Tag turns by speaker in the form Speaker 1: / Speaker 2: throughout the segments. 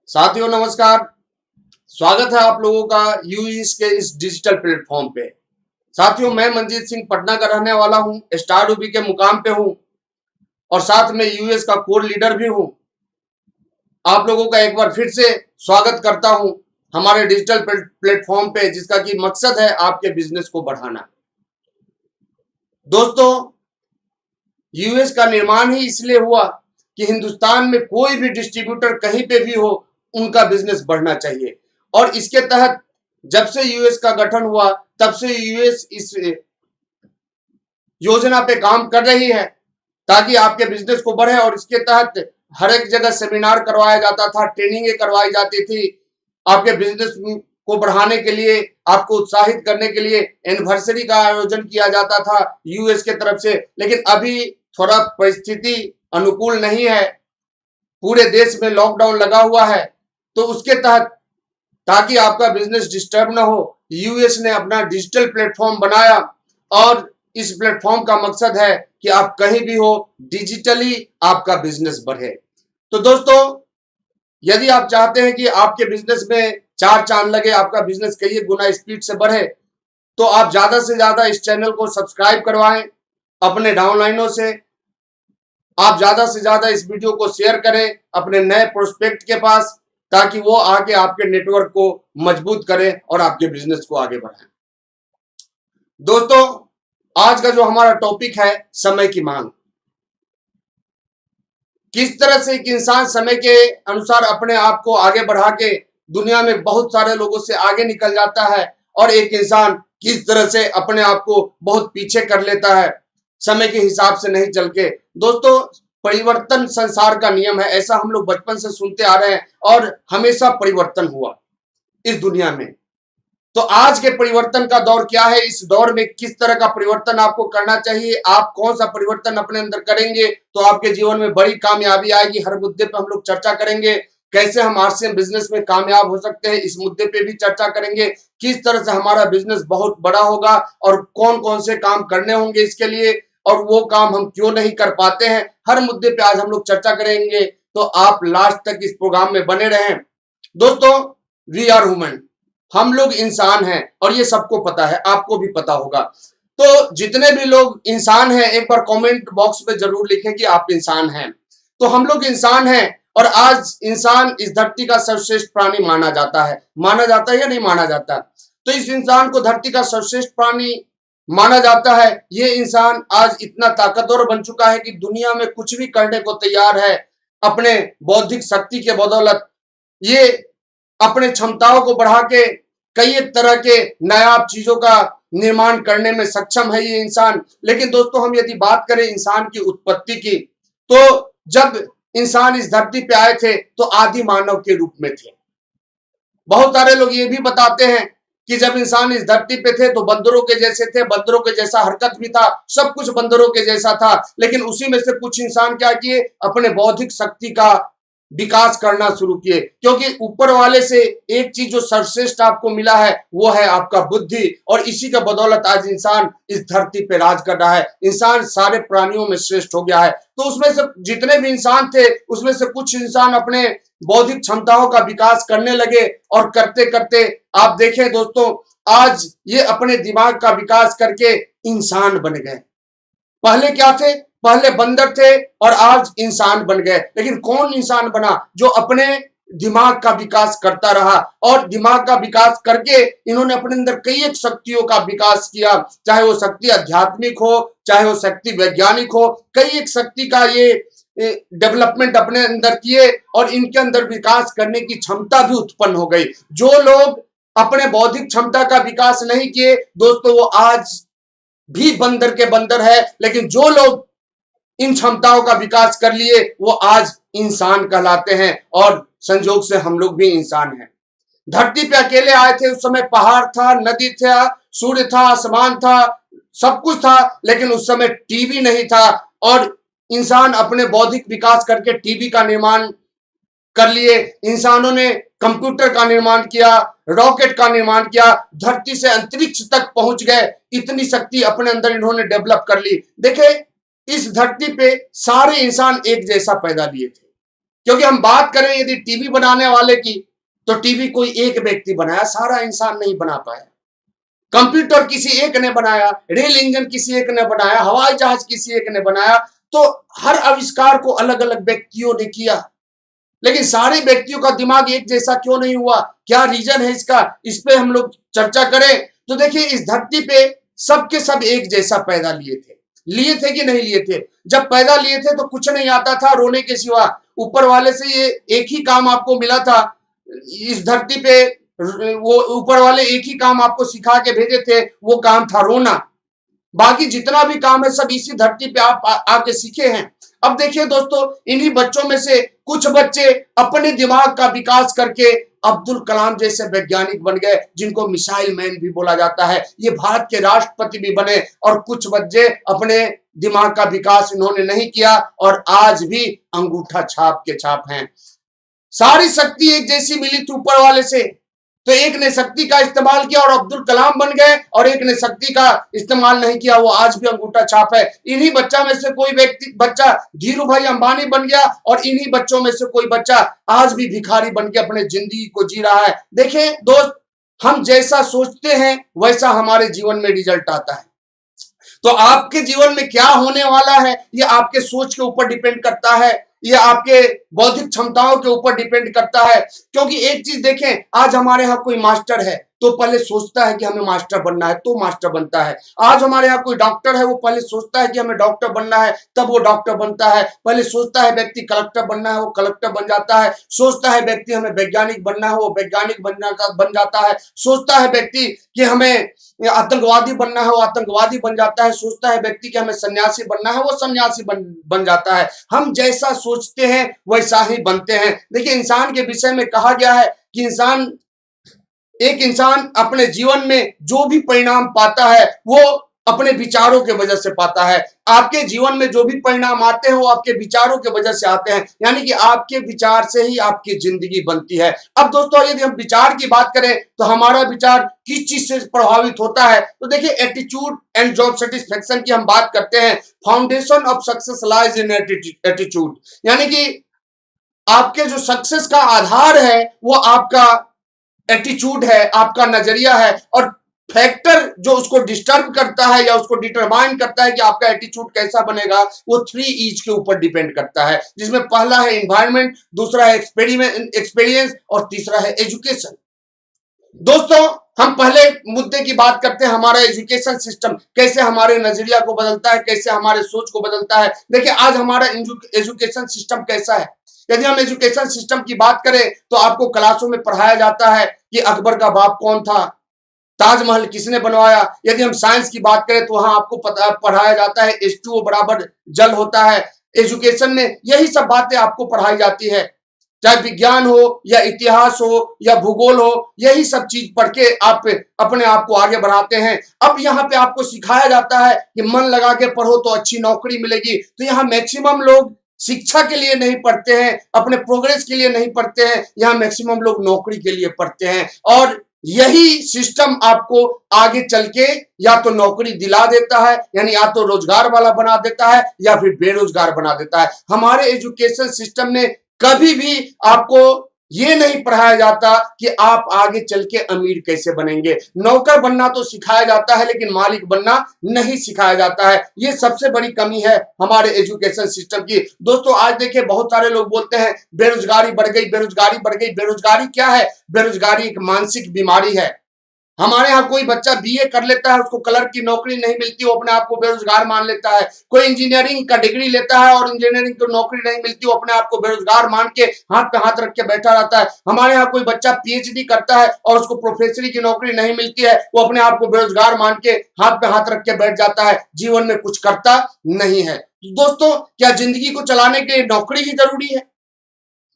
Speaker 1: साथियों नमस्कार। स्वागत है आप लोगों का यूएस के इस डिजिटल प्लेटफॉर्म पे। साथियों मैं मंजीत सिंह पटना का रहने वाला हूं, स्टार डूबी के मुकाम पे हूं और साथ में यूएस का कोर लीडर भी हूं। आप लोगों का एक बार फिर से स्वागत करता हूं हमारे डिजिटल प्लेटफॉर्म पे, जिसका की मकसद है आपके बिजनेस को बढ़ाना। दोस्तों, यूएस का निर्माण ही इसलिए हुआ कि हिंदुस्तान में कोई भी डिस्ट्रीब्यूटर कहीं पे भी हो, उनका बिजनेस बढ़ना चाहिए। और इसके तहत जब से यूएस का गठन हुआ तब से यूएस इस योजना पे काम कर रही है ताकि आपके बिजनेस को बढ़े। और इसके तहत हर एक जगह सेमिनार करवाया जाता था, ट्रेनिंगें करवाई जाती थी आपके बिजनेस को बढ़ाने के लिए, आपको उत्साहित करने के लिए एनिवर्सरी का आयोजन किया जाता था यूएस के तरफ से। लेकिन अभी थोड़ा परिस्थिति अनुकूल नहीं है, पूरे देश में लॉकडाउन लगा हुआ है, तो उसके तहत ताकि आपका बिजनेस डिस्टर्ब ना हो, यूएस ने अपना डिजिटल प्लेटफॉर्म बनाया। और इस प्लेटफॉर्म का मकसद है कि आप कहीं भी हो, डिजिटली आपका बिजनेस बढ़े। तो दोस्तों, यदि आप चाहते हैं कि आपके बिजनेस में चार चांद लगे, आपका बिजनेस कई गुना स्पीड से बढ़े, तो आप ज्यादा से ज्यादा इस चैनल को सब्सक्राइब करवाएं अपने डाउनलाइनों से। आप ज्यादा से ज्यादा इस वीडियो को शेयर करें अपने नए प्रोस्पेक्ट के पास, ताकि वो आके आपके नेटवर्क को मजबूत करें और आपके बिजनेस को आगे बढ़ाएं। दोस्तों, आज का जो हमारा टॉपिक है, समय की मांग। किस तरह से एक इंसान समय के अनुसार अपने आप को आगे बढ़ा के दुनिया में बहुत सारे लोगों से आगे निकल जाता है, और एक इंसान किस तरह से अपने आप को बहुत पीछे कर लेता है समय के हिसाब से नहीं चल के। दोस्तों, परिवर्तन संसार का नियम है, ऐसा हम लोग बचपन से सुनते आ रहे हैं और हमेशा परिवर्तन हुआ इस दुनिया में। तो आज के परिवर्तन का दौर क्या है, इस दौर में किस तरह का परिवर्तन आपको करना चाहिए, आप कौन सा परिवर्तन अपने अंदर करेंगे तो आपके जीवन में बड़ी कामयाबी आएगी, हर मुद्दे पर हम लोग चर्चा करेंगे। कैसे हम आरसीएम बिजनेस में कामयाब हो सकते हैं, इस मुद्दे पे भी चर्चा करेंगे। किस तरह से हमारा बिजनेस बहुत बड़ा होगा और कौन कौन से काम करने होंगे इसके लिए, और वो काम हम क्यों नहीं कर पाते हैं, हर मुद्दे पे आज हम लोग चर्चा करेंगे। तो आप लास्ट तक इस प्रोग्राम में बने रहें। दोस्तों, वी आर ह्यूमन, हम लोग इंसान हैं और ये सबको पता है, आपको भी पता होगा। तो जितने भी लोग इंसान हैं, एक बार कमेंट बॉक्स में जरूर लिखें कि आप इंसान हैं। तो हम लोग इंसान हैं, और आज इंसान इस धरती का सर्वश्रेष्ठ प्राणी माना जाता है। माना जाता है या नहीं माना जाता? तो इस इंसान को धरती का सर्वश्रेष्ठ प्राणी माना जाता है। ये इंसान आज इतना ताकतवर बन चुका है कि दुनिया में कुछ भी करने को तैयार है अपने बौद्धिक शक्ति के बदौलत। ये अपने क्षमताओं को बढ़ा के कई एक तरह के नायाब चीजों का निर्माण करने में सक्षम है ये इंसान। लेकिन दोस्तों, हम यदि बात करें इंसान की उत्पत्ति की, तो जब इंसान इस धरती पे आए थे तो आदि मानव के रूप में थे। बहुत सारे लोग ये भी बताते हैं कि जब इंसान इस धरती पे थे तो बंदरों के जैसे थे, बंदरों के जैसा हरकत भी था, सब कुछ बंदरों के जैसा था। लेकिन उसी में से कुछ इंसान क्या किए, अपने बौद्धिक शक्ति का विकास करना शुरू किए, क्योंकि ऊपर वाले से एक चीज जो सर्वश्रेष्ठ आपको मिला है वो है आपका बुद्धि। और इसी का बदौलत आज इंसान इस धरती पे राज कर रहा है। इंसान सारे प्राणियों में श्रेष्ठ हो गया है। तो उसमें से जितने भी इंसान थे, उसमें से कुछ इंसान अपने बौद्धिक क्षमताओं का विकास करने लगे, और करते करते आप देखें दोस्तों, आज ये अपने दिमाग का विकास करके इंसान बन गए। पहले क्या थे? पहले बंदर थे और आज इंसान बन गए। लेकिन कौन इंसान बना? जो अपने दिमाग का विकास करता रहा, और दिमाग का विकास करके इन्होंने अपने अंदर कई एक शक्तियों का विकास किया, चाहे वो शक्ति आध्यात्मिक हो, चाहे वो शक्ति वैज्ञानिक हो। कई एक शक्ति का ये डेवलपमेंट अपने अंदर किए, और इनके अंदर विकास करने की क्षमता भी उत्पन्न हो गई। जो लोग अपने बौद्धिक क्षमता का विकास नहीं किए दोस्तों, वो आज भी बंदर के बंदर है। लेकिन जो लोग इन क्षमताओं का विकास कर लिए, वो आज इंसान कहलाते हैं, और संजोग से हम लोग भी इंसान हैं। धरती पे अकेले आए थे, उस समय पहाड़ था, नदी था, सूर्य था, आसमान था, सब कुछ था। लेकिन उस समय टीवी नहीं था, और इंसान अपने बौद्धिक विकास करके टीवी का निर्माण कर लिए। इंसानों ने कंप्यूटर का निर्माण किया, रॉकेट का निर्माण किया, धरती से अंतरिक्ष तक पहुंच गए। इतनी शक्ति अपने अंदर इन्होंने डेवलप कर ली। देखे, इस धरती पे सारे इंसान एक जैसा पैदा लिए थे, क्योंकि हम बात करें यदि टीवी बनाने वाले की, तो टीवी कोई एक व्यक्ति बनाया, सारा इंसान नहीं बना पाया। कंप्यूटर किसी एक ने बनाया, रेल इंजन किसी एक ने बनाया, हवाई जहाज किसी एक ने बनाया। तो हर आविष्कार को अलग अलग व्यक्तियों ने किया, लेकिन सारे व्यक्तियों का दिमाग एक जैसा क्यों नहीं हुआ? क्या रीजन है इसका? इस पे हम लोग चर्चा करें तो देखिए, इस धरती पे सबके सब एक जैसा पैदा लिए थे कि नहीं लिए थे? जब पैदा लिए थे तो कुछ नहीं आता था रोने के सिवा। ऊपर वाले से ये एक ही काम आपको मिला था इस धरती पे, वो ऊपर वाले एक ही काम आपको सिखा के भेजे थे, वो काम था रोना। बाकी जितना भी काम है सब इसी धरती पे आप आके सीखे हैं। अब देखिए दोस्तों, इन्हीं बच्चों में से कुछ बच्चे अपने दिमाग का विकास करके अब्दुल कलाम जैसे वैज्ञानिक बन गए, जिनको मिसाइल मैन भी बोला जाता है। ये भारत के राष्ट्रपति भी बने। और कुछ बच्चे अपने दिमाग का विकास इन्होंने नहीं किया और आज भी अंगूठा छाप के छाप हैं। सारी शक्ति एक जैसी मिली थी ऊपर वाले से, तो एक ने शक्ति का इस्तेमाल किया और अब्दुल कलाम बन गए, और एक ने शक्ति का इस्तेमाल नहीं किया, वो आज भी अंगूठा छाप है। इन्हीं बच्चा में से कोई बच्चा धीरू भाई अंबानी बन गया, और इन्हीं बच्चों में से कोई बच्चा आज भी भिखारी बन के अपने जिंदगी को जी रहा है। देखें दोस्त, हम जैसा सोचते हैं वैसा हमारे जीवन में रिजल्ट आता है। तो आपके जीवन में क्या होने वाला है, ये आपके सोच के ऊपर डिपेंड करता है, ये आपके बौद्धिक क्षमताओं के ऊपर डिपेंड करता है। क्योंकि एक चीज देखें, आज हमारे यहाँ कोई मास्टर है तो पहले सोचता है कि हमें मास्टर बनना है, तो मास्टर बनता है। आज हमारे यहाँ कोई डॉक्टर है, वो पहले सोचता है कि हमें डॉक्टर बनना है, तब वो डॉक्टर बनता है। पहले सोचता है व्यक्ति कलेक्टर बनना है, वो कलेक्टर बन जाता है। सोचता है व्यक्ति हमें वैज्ञानिक बनना है, वो वैज्ञानिक बन जाता है। सोचता है व्यक्ति कि हमें आतंकवादी बनना है, वो आतंकवादी बन जाता है। सोचता है व्यक्ति कि हमें सन्यासी बनना है, वो सन्यासी बन जाता है। हम जैसा सोचते हैं वैसा ही बनते हैं। देखिए, इंसान के विषय में कहा गया है कि एक इंसान अपने जीवन में जो भी परिणाम पाता है वो अपने विचारों के वजह से पाता है। आपके जीवन में जो भी परिणाम आते हैं वो आपके विचारों के वजह से आते हैं, यानी कि आपके विचार से ही आपकी जिंदगी बनती है। अब दोस्तों, यदि हम विचार की बात करें तो हमारा विचार किस चीज से प्रभावित होता है? तो देखिए, एटीट्यूड एंड जॉब सेटिस्फेक्शन की हम बात करते हैं। Foundation of success lies in attitude, यानी कि आपके जो सक्सेस का आधार है वो आपका एटीट्यूड है, आपका नजरिया है। और फैक्टर जो उसको डिस्टर्ब करता है या उसको डिटरमाइन करता है कि आपका एटीट्यूड कैसा बनेगा, वो 3 E's के ऊपर डिपेंड करता है, जिसमें पहला है एनवायरनमेंट, दूसरा है एक्सपीरियंस और तीसरा है एजुकेशन। दोस्तों, हम पहले मुद्दे की बात करते हैं, हमारा एजुकेशन सिस्टम कैसे हमारे नजरिया को बदलता है, कैसे हमारे सोच को बदलता है। देखिए, आज हमारा एजुकेशन सिस्टम कैसा है। यदि हम एजुकेशन सिस्टम की बात करें तो आपको क्लासों में पढ़ाया जाता है कि अकबर का बाप कौन था, ताजमहल किसने बनवाया। यदि हम साइंस की बात करें तो वहां आपको पढ़ाया जाता है H2O बराबर जल होता है। एजुकेशन में यही सब बातें आपको पढ़ाई जाती है, चाहे विज्ञान हो या इतिहास हो या भूगोल हो, यही सब चीज पढ़ के आप अपने आप को आगे बढ़ाते हैं। अब यहाँ पे आपको सिखाया जाता है कि मन लगा के पढ़ो तो अच्छी नौकरी मिलेगी। तो यहाँ मैक्सिमम लोग शिक्षा के लिए नहीं पढ़ते हैं, अपने प्रोग्रेस के लिए नहीं पढ़ते हैं, यहाँ मैक्सिमम लोग नौकरी के लिए पढ़ते हैं। और यही सिस्टम आपको आगे चल के या तो नौकरी दिला देता है, यानी या तो रोजगार वाला बना देता है या फिर बेरोजगार बना देता है। हमारे एजुकेशन सिस्टम में कभी भी आपको ये नहीं पढ़ाया जाता कि आप आगे चल के अमीर कैसे बनेंगे। नौकर बनना तो सिखाया जाता है, लेकिन मालिक बनना नहीं सिखाया जाता है। ये सबसे बड़ी कमी है हमारे एजुकेशन सिस्टम की। दोस्तों, आज देखिए, बहुत सारे लोग बोलते हैं बेरोजगारी बढ़ गई, बेरोजगारी बढ़ गई। बेरोजगारी क्या है? बेरोजगारी एक मानसिक बीमारी है। हमारे यहाँ कोई बच्चा बीए कर लेता है, उसको क्लर्क की नौकरी नहीं मिलती, वो अपने आप को बेरोजगार मान लेता है। कोई इंजीनियरिंग का डिग्री लेता है और इंजीनियरिंग को नौकरी नहीं मिलती, वो अपने आप को बेरोजगार मान के हाथ पे हाथ रख के बैठा रहता है। हमारे यहाँ कोई बच्चा पीएचडी करता है और उसको प्रोफेसरी की नौकरी नहीं मिलती है, वो अपने आप को बेरोजगार मान के हाथ पे हाथ रख के बैठ जाता है, जीवन में कुछ करता नहीं है। दोस्तों, क्या जिंदगी को चलाने के लिए नौकरी ही जरूरी है?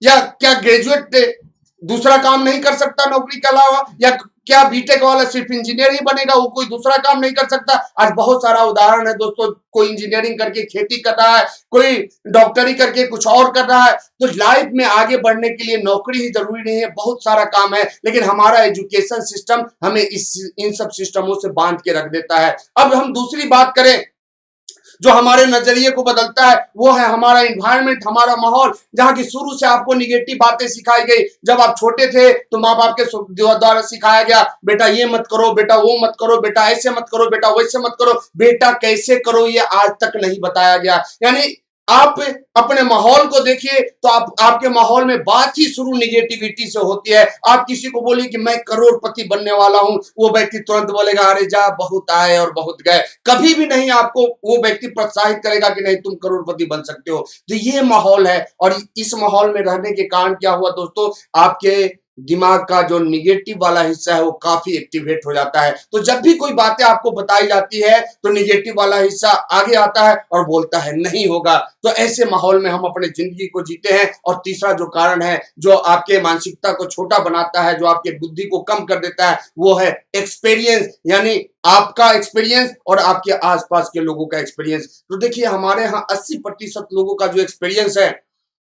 Speaker 1: या क्या ग्रेजुएट दूसरा काम नहीं कर सकता नौकरी के अलावा? या क्या बीटेक वाला सिर्फ इंजीनियर ही बनेगा, वो कोई दूसरा काम नहीं कर सकता? आज बहुत सारा उदाहरण है दोस्तों, कोई इंजीनियरिंग करके खेती कर रहा है, कोई डॉक्टरी करके कुछ और कर रहा है। तो लाइफ में आगे बढ़ने के लिए नौकरी ही जरूरी नहीं है, बहुत सारा काम है। लेकिन हमारा एजुकेशन सिस्टम हमें इन सब सिस्टमों से बांध के रख देता है। अब हम दूसरी बात करें जो हमारे नजरिए को बदलता है वो है हमारा इन्वायरमेंट, हमारा माहौल, जहां की शुरू से आपको निगेटिव बातें सिखाई गई। जब आप छोटे थे तो माँ बाप के द्वारा सिखाया गया, बेटा ये मत करो, बेटा वो मत करो, बेटा ऐसे मत करो, बेटा वैसे मत करो, बेटा कैसे करो ये आज तक नहीं बताया गया। यानी आप अपने माहौल को देखिए तो आपके माहौल में बात ही शुरू निगेटिविटी से होती है। आप किसी को बोलिए कि मैं करोड़पति बनने वाला हूं, वो व्यक्ति तुरंत बोलेगा अरे जा, बहुत आए और बहुत गए। कभी भी नहीं आपको वो व्यक्ति प्रोत्साहित करेगा कि नहीं तुम करोड़पति बन सकते हो। तो ये माहौल है, और इस माहौल में रहने के कारण क्या हुआ दोस्तों, आपके दिमाग का जो निगेटिव वाला हिस्सा है वो काफी एक्टिवेट हो जाता है। तो जब भी कोई बातें आपको बताई जाती है तो निगेटिव वाला हिस्सा आगे आता है और बोलता है नहीं होगा। तो ऐसे माहौल में हम अपने जिंदगी को जीते हैं। और तीसरा जो कारण है जो आपके मानसिकता को छोटा बनाता है, जो आपके बुद्धि को कम कर देता है, वो है एक्सपीरियंस, यानी आपका एक्सपीरियंस और आपके आसपास के लोगों का एक्सपीरियंस। तो देखिए हमारे यहाँ 80% लोगों का जो एक्सपीरियंस है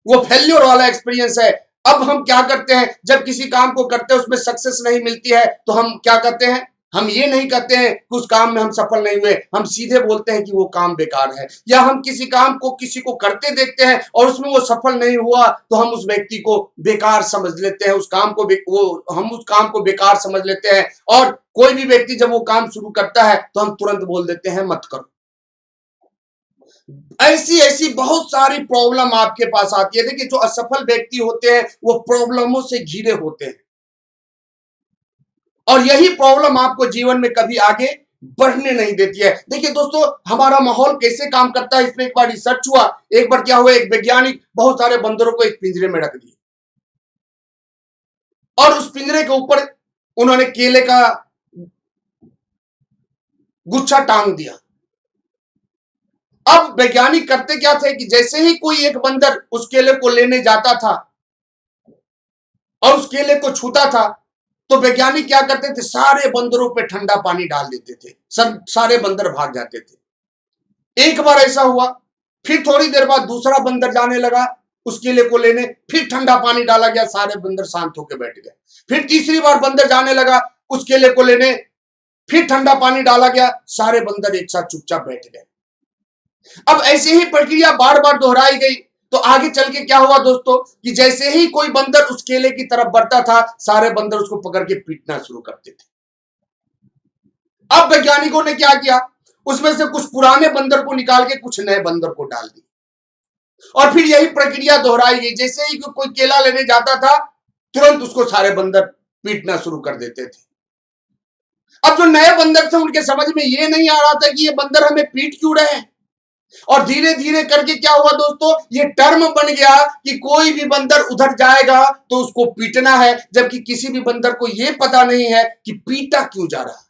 Speaker 1: वो फेल्योर वाला एक्सपीरियंस है। अब हम क्या करते हैं, जब किसी काम को करते हैं उसमें सक्सेस नहीं मिलती है तो हम क्या करते हैं, हम ये नहीं कहते हैं कि उस काम में हम सफल नहीं हुए, हम सीधे बोलते हैं कि वो काम बेकार है। या हम किसी काम को किसी को करते देखते हैं और उसमें वो सफल नहीं हुआ तो हम उस व्यक्ति को बेकार समझ लेते हैं, उस काम को हम उस काम को बेकार समझ लेते हैं। और कोई भी व्यक्ति जब वो काम शुरू करता है तो हम तुरंत बोल देते हैं मत करो। ऐसी ऐसी बहुत सारी प्रॉब्लम आपके पास आती है। देखिए जो असफल व्यक्ति होते हैं वो प्रॉब्लमों से घिरे होते हैं, और यही प्रॉब्लम आपको जीवन में कभी आगे बढ़ने नहीं देती है। देखिए दोस्तों हमारा माहौल कैसे काम करता है, इसमें एक बार रिसर्च हुआ। एक बार क्या हुआ, एक वैज्ञानिक बहुत सारे बंदरों को एक पिंजरे में रख दिए और उस पिंजरे के ऊपर उन्होंने केले का गुच्छा टांग दिया। अब वैज्ञानिक करते क्या थे कि जैसे ही कोई एक बंदर उस केले को लेने जाता था और उस केले को छूता था तो वैज्ञानिक क्या करते थे, सारे बंदरों पे ठंडा पानी डाल देते थे, सारे बंदर भाग जाते थे। एक बार ऐसा हुआ, फिर थोड़ी देर बाद दूसरा बंदर जाने लगा उस केले को लेने, फिर ठंडा पानी डाला गया, सारे बंदर शांत होकर बैठ गए। फिर तीसरी बार बंदर जाने लगा उस केले को लेने, फिर ठंडा पानी डाला गया, सारे बंदर एक साथ चुपचाप बैठ गए। अब ऐसे ही प्रक्रिया बार बार दोहराई गई तो आगे चल के क्या हुआ दोस्तों कि जैसे ही कोई बंदर उस केले की तरफ बढ़ता था सारे बंदर उसको पकड़ के पीटना शुरू करते थे। अब वैज्ञानिकों ने क्या किया, उसमें से कुछ पुराने बंदर को निकाल के कुछ नए बंदर को डाल दिया और फिर यही प्रक्रिया दोहराई गई। जैसे ही कोई केला लेने जाता था तुरंत उसको सारे बंदर पीटना शुरू कर देते थे। अब जो नए बंदर थे उनके समझ में ये नहीं आ रहा था कि ये बंदर हमें पीट क्यों रहे हैं, और धीरे धीरे करके क्या हुआ दोस्तों, ये टर्म बन गया कि कोई भी बंदर उधर जाएगा तो उसको पीटना है, जबकि किसी भी बंदर को यह पता नहीं है कि पीटा क्यों जा रहा है।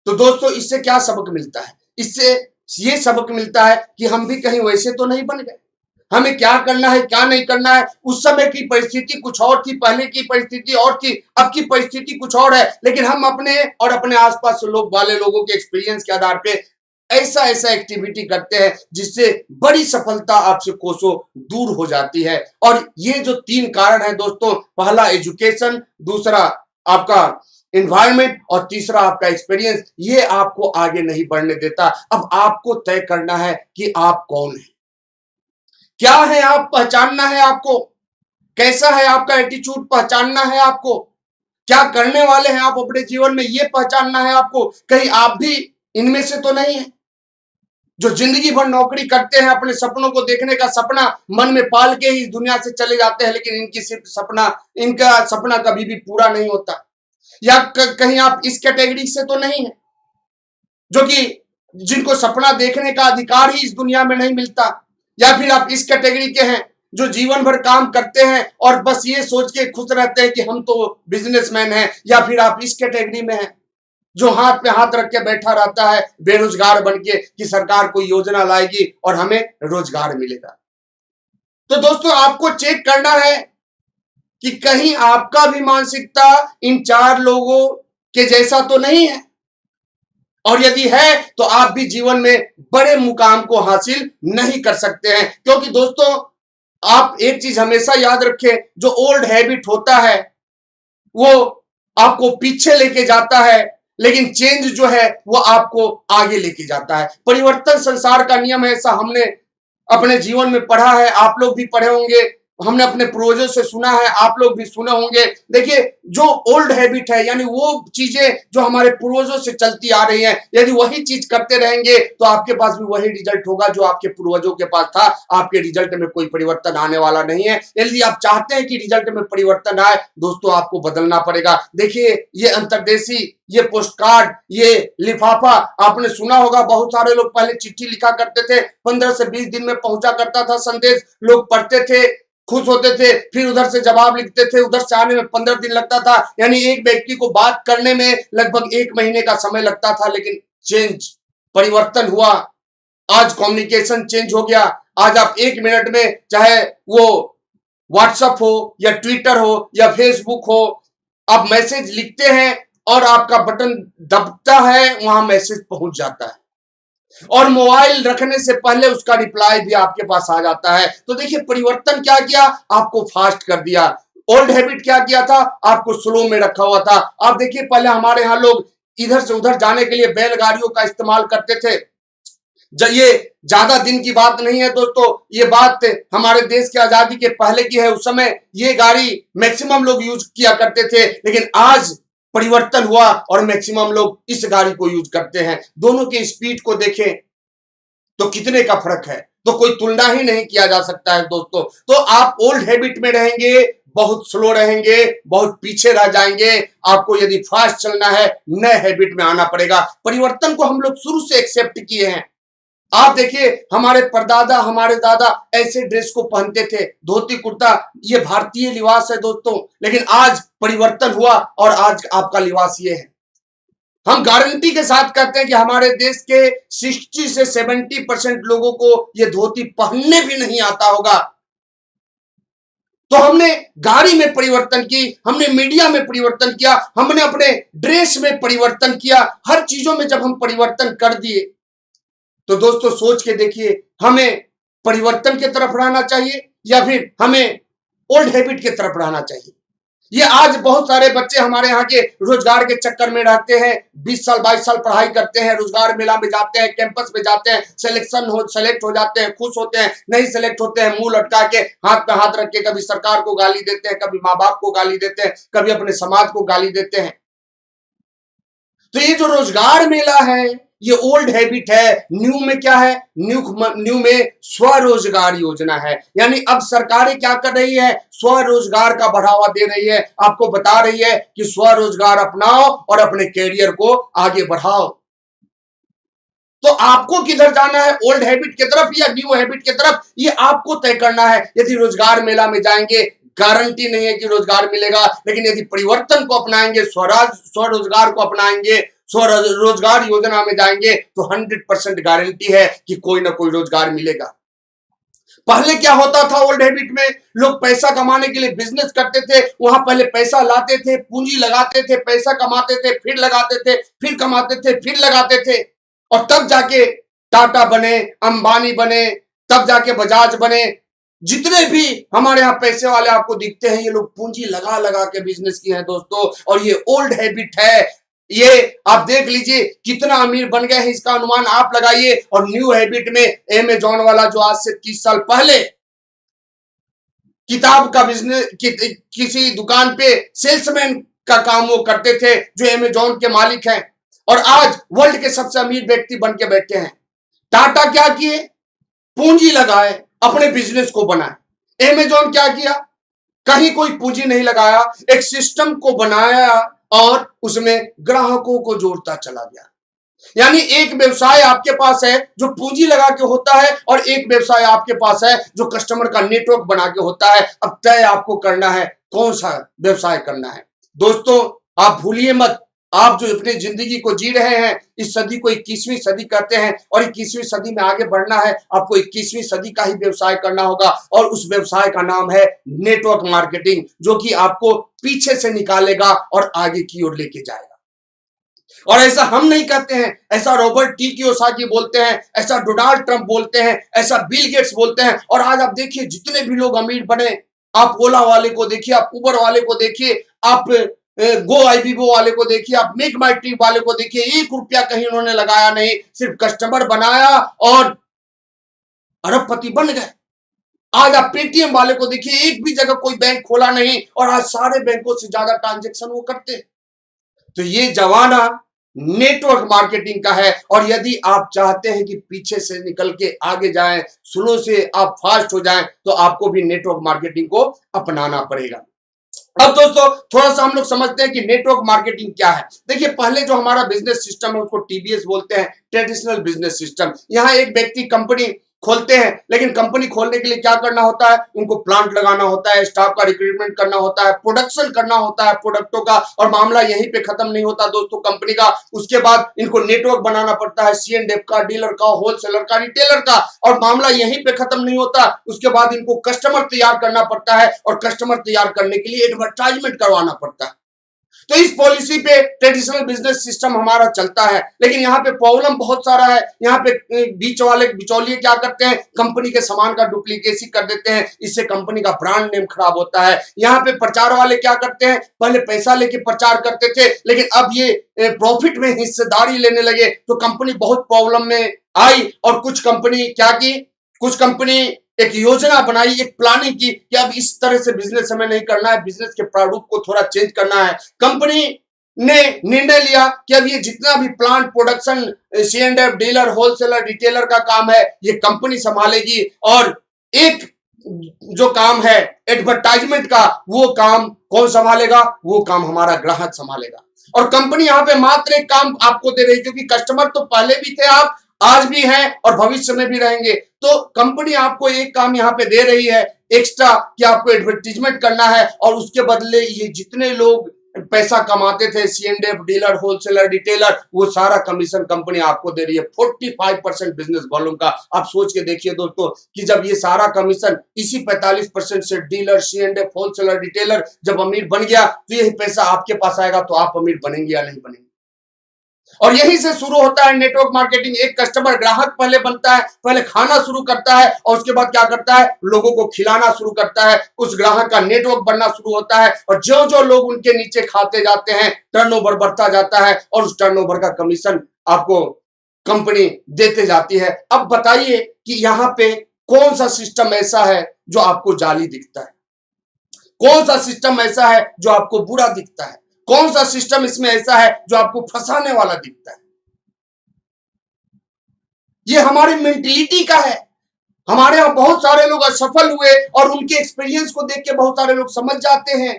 Speaker 1: तो दोस्तों इससे क्या सबक मिलता है, इससे ये सबक मिलता है कि हम भी कहीं वैसे तो नहीं बन गए। हमें क्या करना है क्या नहीं करना है, उस समय की परिस्थिति कुछ और थी, पहले की परिस्थिति और थी, अब की परिस्थिति कुछ और है, लेकिन हम अपने और अपने आसपास लोगों के एक्सपीरियंस के आधार पे ऐसा ऐसा एक्टिविटी करते हैं जिससे बड़ी सफलता आपसे कोसों दूर हो जाती है। और ये जो 3 कारण है दोस्तों, पहला एजुकेशन, दूसरा आपका एनवायरनमेंट और तीसरा आपका एक्सपीरियंस, ये आपको आगे नहीं बढ़ने देता। अब आपको तय करना है कि आप कौन है, क्या है आप पहचानना है, आपको कैसा है आपका एटीट्यूड पहचानना है, आपको क्या करने वाले हैं आप अपने जीवन में ये पहचानना है आपको। कहीं आप भी इनमें से तो नहीं है जो जिंदगी भर नौकरी करते हैं, अपने सपनों को देखने का सपना मन में पाल के ही दुनिया से चले जाते हैं, लेकिन इनका सपना कभी भी पूरा नहीं होता। या कहीं आप इस कैटेगरी से तो नहीं है जो कि जिनको सपना देखने का अधिकार ही इस दुनिया में नहीं मिलता, या फिर आप इस कैटेगरी के हैं जो जीवन भर काम करते हैं और बस ये सोच के खुश रहते हैं कि हम तो बिजनेसमैन हैं, या फिर आप इस कैटेगरी में हैं जो हाथ पे हाथ रख के बैठा रहता है बेरोजगार बन के कि सरकार कोई योजना लाएगी और हमें रोजगार मिलेगा। तो दोस्तों आपको चेक करना है कि कहीं आपका भी मानसिकता इन 4 लोगों के जैसा तो नहीं है, और यदि है तो आप भी जीवन में बड़े मुकाम को हासिल नहीं कर सकते हैं। क्योंकि दोस्तों आप एक चीज हमेशा याद रखें, जो ओल्ड हैबिट होता है वो आपको पीछे लेके जाता है, लेकिन चेंज जो है वो आपको आगे लेके जाता है। परिवर्तन संसार का नियम है, ऐसा हमने अपने जीवन में पढ़ा है, आप लोग भी पढ़े होंगे, हमने अपने पूर्वजों से सुना है, आप लोग भी सुने होंगे। देखिए, जो ओल्ड हैबिट है यानी वो चीजें जो हमारे पूर्वजों से चलती आ रही हैं, यदि वही चीज करते रहेंगे तो आपके पास भी वही रिजल्ट होगा जो आपके पूर्वजों के पास था। आपके रिजल्ट में कोई परिवर्तन आने वाला नहीं है। यदि आप चाहते हैं कि रिजल्ट में परिवर्तन आए, दोस्तों आपको बदलना पड़ेगा। देखिए, ये अंतर्देशी, ये पोस्ट कार्ड, ये लिफाफा आपने सुना होगा। बहुत सारे लोग पहले चिट्ठी लिखा करते थे, 15 से 20 दिन में पहुंचा करता था संदेश, लोग पढ़ते थे, खुश होते थे, फिर उधर से जवाब लिखते थे, उधर से आने में 15 दिन लगता था, यानी एक व्यक्ति को बात करने में लगभग 1 महीने का समय लगता था। लेकिन चेंज, परिवर्तन हुआ। आज कम्युनिकेशन चेंज हो गया। आज आप 1 मिनट में, चाहे वो व्हाट्सएप हो या ट्विटर हो या फेसबुक हो, आप मैसेज लिखते हैं और आपका बटन दबता है, वहां मैसेज पहुंच जाता है और मोबाइल रखने से पहले उसका रिप्लाई भी आपके पास आ जाता है। तो देखिए, परिवर्तन क्या किया, आपको फास्ट कर दिया। ओल्ड हैबिट क्या किया था, आपको स्लो में रखा हुआ था। आप देखिए, पहले हमारे यहाँ लोग इधर से उधर जाने के लिए बैलगाड़ियों का इस्तेमाल करते थे। ये ज्यादा दिन की बात नहीं है दोस्तों, ये बात हमारे देश की आजादी के पहले की है। उस समय ये गाड़ी मैक्सिमम लोग यूज किया करते थे, लेकिन आज परिवर्तन हुआ और मैक्सिमम लोग इस गाड़ी को यूज करते हैं। दोनों के स्पीड को देखें तो कितने का फर्क है, तो कोई तुलना ही नहीं किया जा सकता है दोस्तों। तो आप ओल्ड हैबिट में रहेंगे, बहुत स्लो रहेंगे, बहुत पीछे रह जाएंगे। आपको यदि फास्ट चलना है, नए हैबिट में आना पड़ेगा। परिवर्तन को हम लोग शुरू से एक्सेप्ट किए हैं। आप देखिए, हमारे परदादा, हमारे दादा ऐसे ड्रेस को पहनते थे, धोती कुर्ता, ये भारतीय लिबास है दोस्तों। लेकिन आज परिवर्तन हुआ और आज आपका लिबास ये है। हम गारंटी के साथ कहते हैं कि हमारे देश के 60 से 70% लोगों को ये धोती पहनने भी नहीं आता होगा। तो हमने गाड़ी में परिवर्तन की, हमने मीडिया में परिवर्तन किया, हमने अपने ड्रेस में परिवर्तन किया। हर चीजों में जब हम परिवर्तन कर दिए, तो दोस्तों सोच के देखिए, हमें परिवर्तन की तरफ रहना चाहिए या फिर हमें ओल्ड हैबिट की तरफ रहना चाहिए। ये आज बहुत सारे बच्चे हमारे यहाँ के रोजगार के चक्कर में रहते हैं, 20 साल 22 साल पढ़ाई करते हैं, रोजगार मेला में जाते हैं, कैंपस में जाते हैं, सेलेक्ट हो जाते हैं, खुश होते हैं, नहीं सेलेक्ट होते हैं, मुंह लटका के, हाथ पे हाथ रख के कभी सरकार को गाली देते हैं, कभी माँ बाप को गाली देते हैं, कभी अपने समाज को गाली देते हैं। तो ये जो रोजगार मेला है, ये ओल्ड हैबिट है। न्यू में क्या है, न्यू में स्वरोजगार योजना है। यानी अब सरकारें क्या कर रही है, स्वरोजगार का बढ़ावा दे रही है, आपको बता रही है कि स्वरोजगार अपनाओ और अपने कैरियर को आगे बढ़ाओ। तो आपको किधर जाना है, ओल्ड हैबिट की तरफ या न्यू हैबिट की तरफ, ये आपको तय करना है। यदि रोजगार मेला में जाएंगे, गारंटी नहीं है कि रोजगार मिलेगा, लेकिन यदि परिवर्तन को अपनाएंगे, स्वरोजगार को अपनाएंगे, स्वरोजगार योजना में जाएंगे, तो 100% गारंटी है कि कोई ना कोई रोजगार मिलेगा। पहले क्या होता था, ओल्ड हैबिट में लोग पैसा कमाने के लिए बिजनेस करते थे। वहां पहले पैसा लाते थे, पूंजी लगाते थे, पैसा कमाते थे, फिर लगाते थे, फिर कमाते थे, फिर लगाते थे, और तब जाके टाटा बने, अंबानी बने, तब जाके बजाज बने। जितने भी हमारे यहाँ पैसे वाले आपको दिखते हैं, ये लोग पूंजी लगा लगा के बिजनेस किए हैं दोस्तों, और ये ओल्ड हैबिट है। ये आप देख लीजिए कितना अमीर बन गए हैं, इसका अनुमान आप लगाइए। और न्यू हैबिट में अमेजॉन वाला जो आज से 30 साल पहले किताब का बिजनेस किसी दुकान पे सेल्समैन का काम वो करते थे, जो अमेजॉन के मालिक हैं, और आज वर्ल्ड के सबसे अमीर व्यक्ति बन के बैठे हैं। टाटा क्या किए, पूंजी लगाए, अपने बिजनेस को बनाए। अमेजॉन क्या किया, कहीं कोई पूंजी नहीं लगाया, एक सिस्टम को बनाया और उसमें ग्राहकों को जोड़ता चला गया। यानी एक व्यवसाय आपके पास है जो पूंजी लगा के होता है, और एक व्यवसाय आपके पास है जो कस्टमर का नेटवर्क बना के होता है। अब तय आपको करना है कौन सा व्यवसाय करना है। दोस्तों आप भूलिए मत, आप जो अपनी जिंदगी को जी रहे हैं, इस सदी को 21वीं सदी कहते हैं, और 21वीं सदी में आगे बढ़ना है, आपको 21वीं सदी का ही व्यवसाय करना होगा। और उस व्यवसाय का नाम है नेटवर्क मार्केटिंग, जो कि आपको पीछे से निकालेगा और आगे की ओर लेके जाएगा। और ऐसा हम नहीं कहते हैं, ऐसा रॉबर्ट टी कियोसाकी बोलते हैं, ऐसा डोनाल्ड ट्रंप बोलते हैं, ऐसा बिल गेट्स बोलते हैं। और आज आप देखिए जितने भी लोग अमीर बने, आप ओला वाले को देखिए, आप उबर वाले को देखिए, आप गो आईबीबो वाले को देखिए, आप मेक माई ट्रिप वाले को देखिए, 1 रुपया कहीं उन्होंने लगाया नहीं, सिर्फ कस्टमर बनाया और अरबपति बन गए। आज आप पेटीएम वाले को देखिए, एक भी जगह कोई बैंक खोला नहीं और आज सारे बैंकों से ज्यादा ट्रांजैक्शन वो करते हैं। तो ये जमाना नेटवर्क मार्केटिंग का है, और यदि आप चाहते हैं कि पीछे से निकल के आगे जाएं, स्लो से आप फास्ट हो जाएं, तो आपको भी नेटवर्क मार्केटिंग को अपनाना पड़ेगा। अब दोस्तों थोड़ा सा हम लोग समझते हैं कि नेटवर्क मार्केटिंग क्या है। देखिए, पहले जो हमारा बिजनेस सिस्टम है उसको टीबीएस बोलते हैं, ट्रेडिशनल बिजनेस सिस्टम। यहाँ एक व्यक्ति कंपनी खोलते हैं, लेकिन कंपनी खोलने के लिए क्या करना होता है, उनको प्लांट लगाना होता है, स्टाफ का रिक्रूटमेंट करना होता है, प्रोडक्शन करना होता है प्रोडक्टों का, और मामला यहीं पे खत्म नहीं होता दोस्तों कंपनी का। उसके बाद इनको नेटवर्क बनाना पड़ता है, C&F का, डीलर का, होलसेलर का, रिटेलर का, और मामला यहीं पे खत्म नहीं होता। उसके बाद इनको कस्टमर तैयार करना पड़ता है, और कस्टमर तैयार करने के लिए एडवर्टाइजमेंट करवाना पड़ता है। तो इस पॉलिसी पे ट्रेडिशनल बिजनेस सिस्टम हमारा चलता है, लेकिन यहाँ पे प्रॉब्लम बहुत सारा है। यहाँ पे बीच वाले बिचौलिए क्या करते हैं, कंपनी के सामान का डुप्लीकेसी कर देते हैं, इससे कंपनी का ब्रांड नेम खराब होता है। यहाँ पे प्रचार वाले क्या करते हैं, पहले पैसा लेके प्रचार करते थे, लेकिन अब ये प्रॉफिट में हिस्सेदारी लेने लगे, तो कंपनी बहुत प्रॉब्लम में आई। और कुछ कंपनी क्या की, कुछ कंपनी एक योजना बनाई, एक प्लानिंग की कि अब इस तरह से बिजनेस हमें नहीं करना है, बिजनेस के प्रारूप को थोड़ा चेंज करना है। कंपनी ने निर्णय लिया कि अब ये जितना भी plant, production, C&F, dealer, wholesaler, retailer का काम है ये कंपनी संभालेगी, और एक जो काम है एडवर्टाइजमेंट का, वो काम कौन संभालेगा, वो काम हमारा ग्राहक संभालेगा। और कंपनी यहाँ पे मात्र एक काम आपको दे रही, क्योंकि कस्टमर तो पहले भी थे, आप आज भी हैं और भविष्य में भी रहेंगे। तो कंपनी आपको एक काम यहाँ पे दे रही है एक्स्ट्रा, कि आपको एडवर्टीजमेंट करना है, और उसके बदले ये जितने लोग पैसा कमाते थे, C&F, डीलर, होलसेलर, रिटेलर, वो सारा कमीशन कंपनी आपको दे रही है, 45% बिजनेस वॉल्यूम का। आप सोच के देखिए दोस्तों कि जब ये सारा कमीशन इसी 45% से डीलर, C&F, होलसेलर, रिटेलर जब अमीर बन गया, तो यही पैसा आपके पास आएगा, तो आप अमीर बनेंगे या नहीं बनेंगे। और यहीं से शुरू होता है नेटवर्क मार्केटिंग। एक कस्टमर, ग्राहक पहले बनता है, पहले खाना शुरू करता है, और उसके बाद क्या करता है, लोगों को खिलाना शुरू करता है। उस ग्राहक का नेटवर्क बनना शुरू होता है, और जो जो लोग उनके नीचे खाते जाते हैं, टर्नओवर बढ़ता जाता है, और उस टर्नओवर का कमीशन आपको कंपनी देते जाती है। अब बताइए कि यहाँ पे कौन सा सिस्टम ऐसा है जो आपको जाली दिखता है, कौन सा सिस्टम ऐसा है जो आपको बुरा दिखता है, कौन सा सिस्टम इसमें ऐसा है जो आपको फंसाने वाला दिखता है। ये हमारी मेंटेलिटी का है। हमारे यहां बहुत सारे लोग असफल हुए, और उनके एक्सपीरियंस को देख के बहुत सारे लोग समझ जाते हैं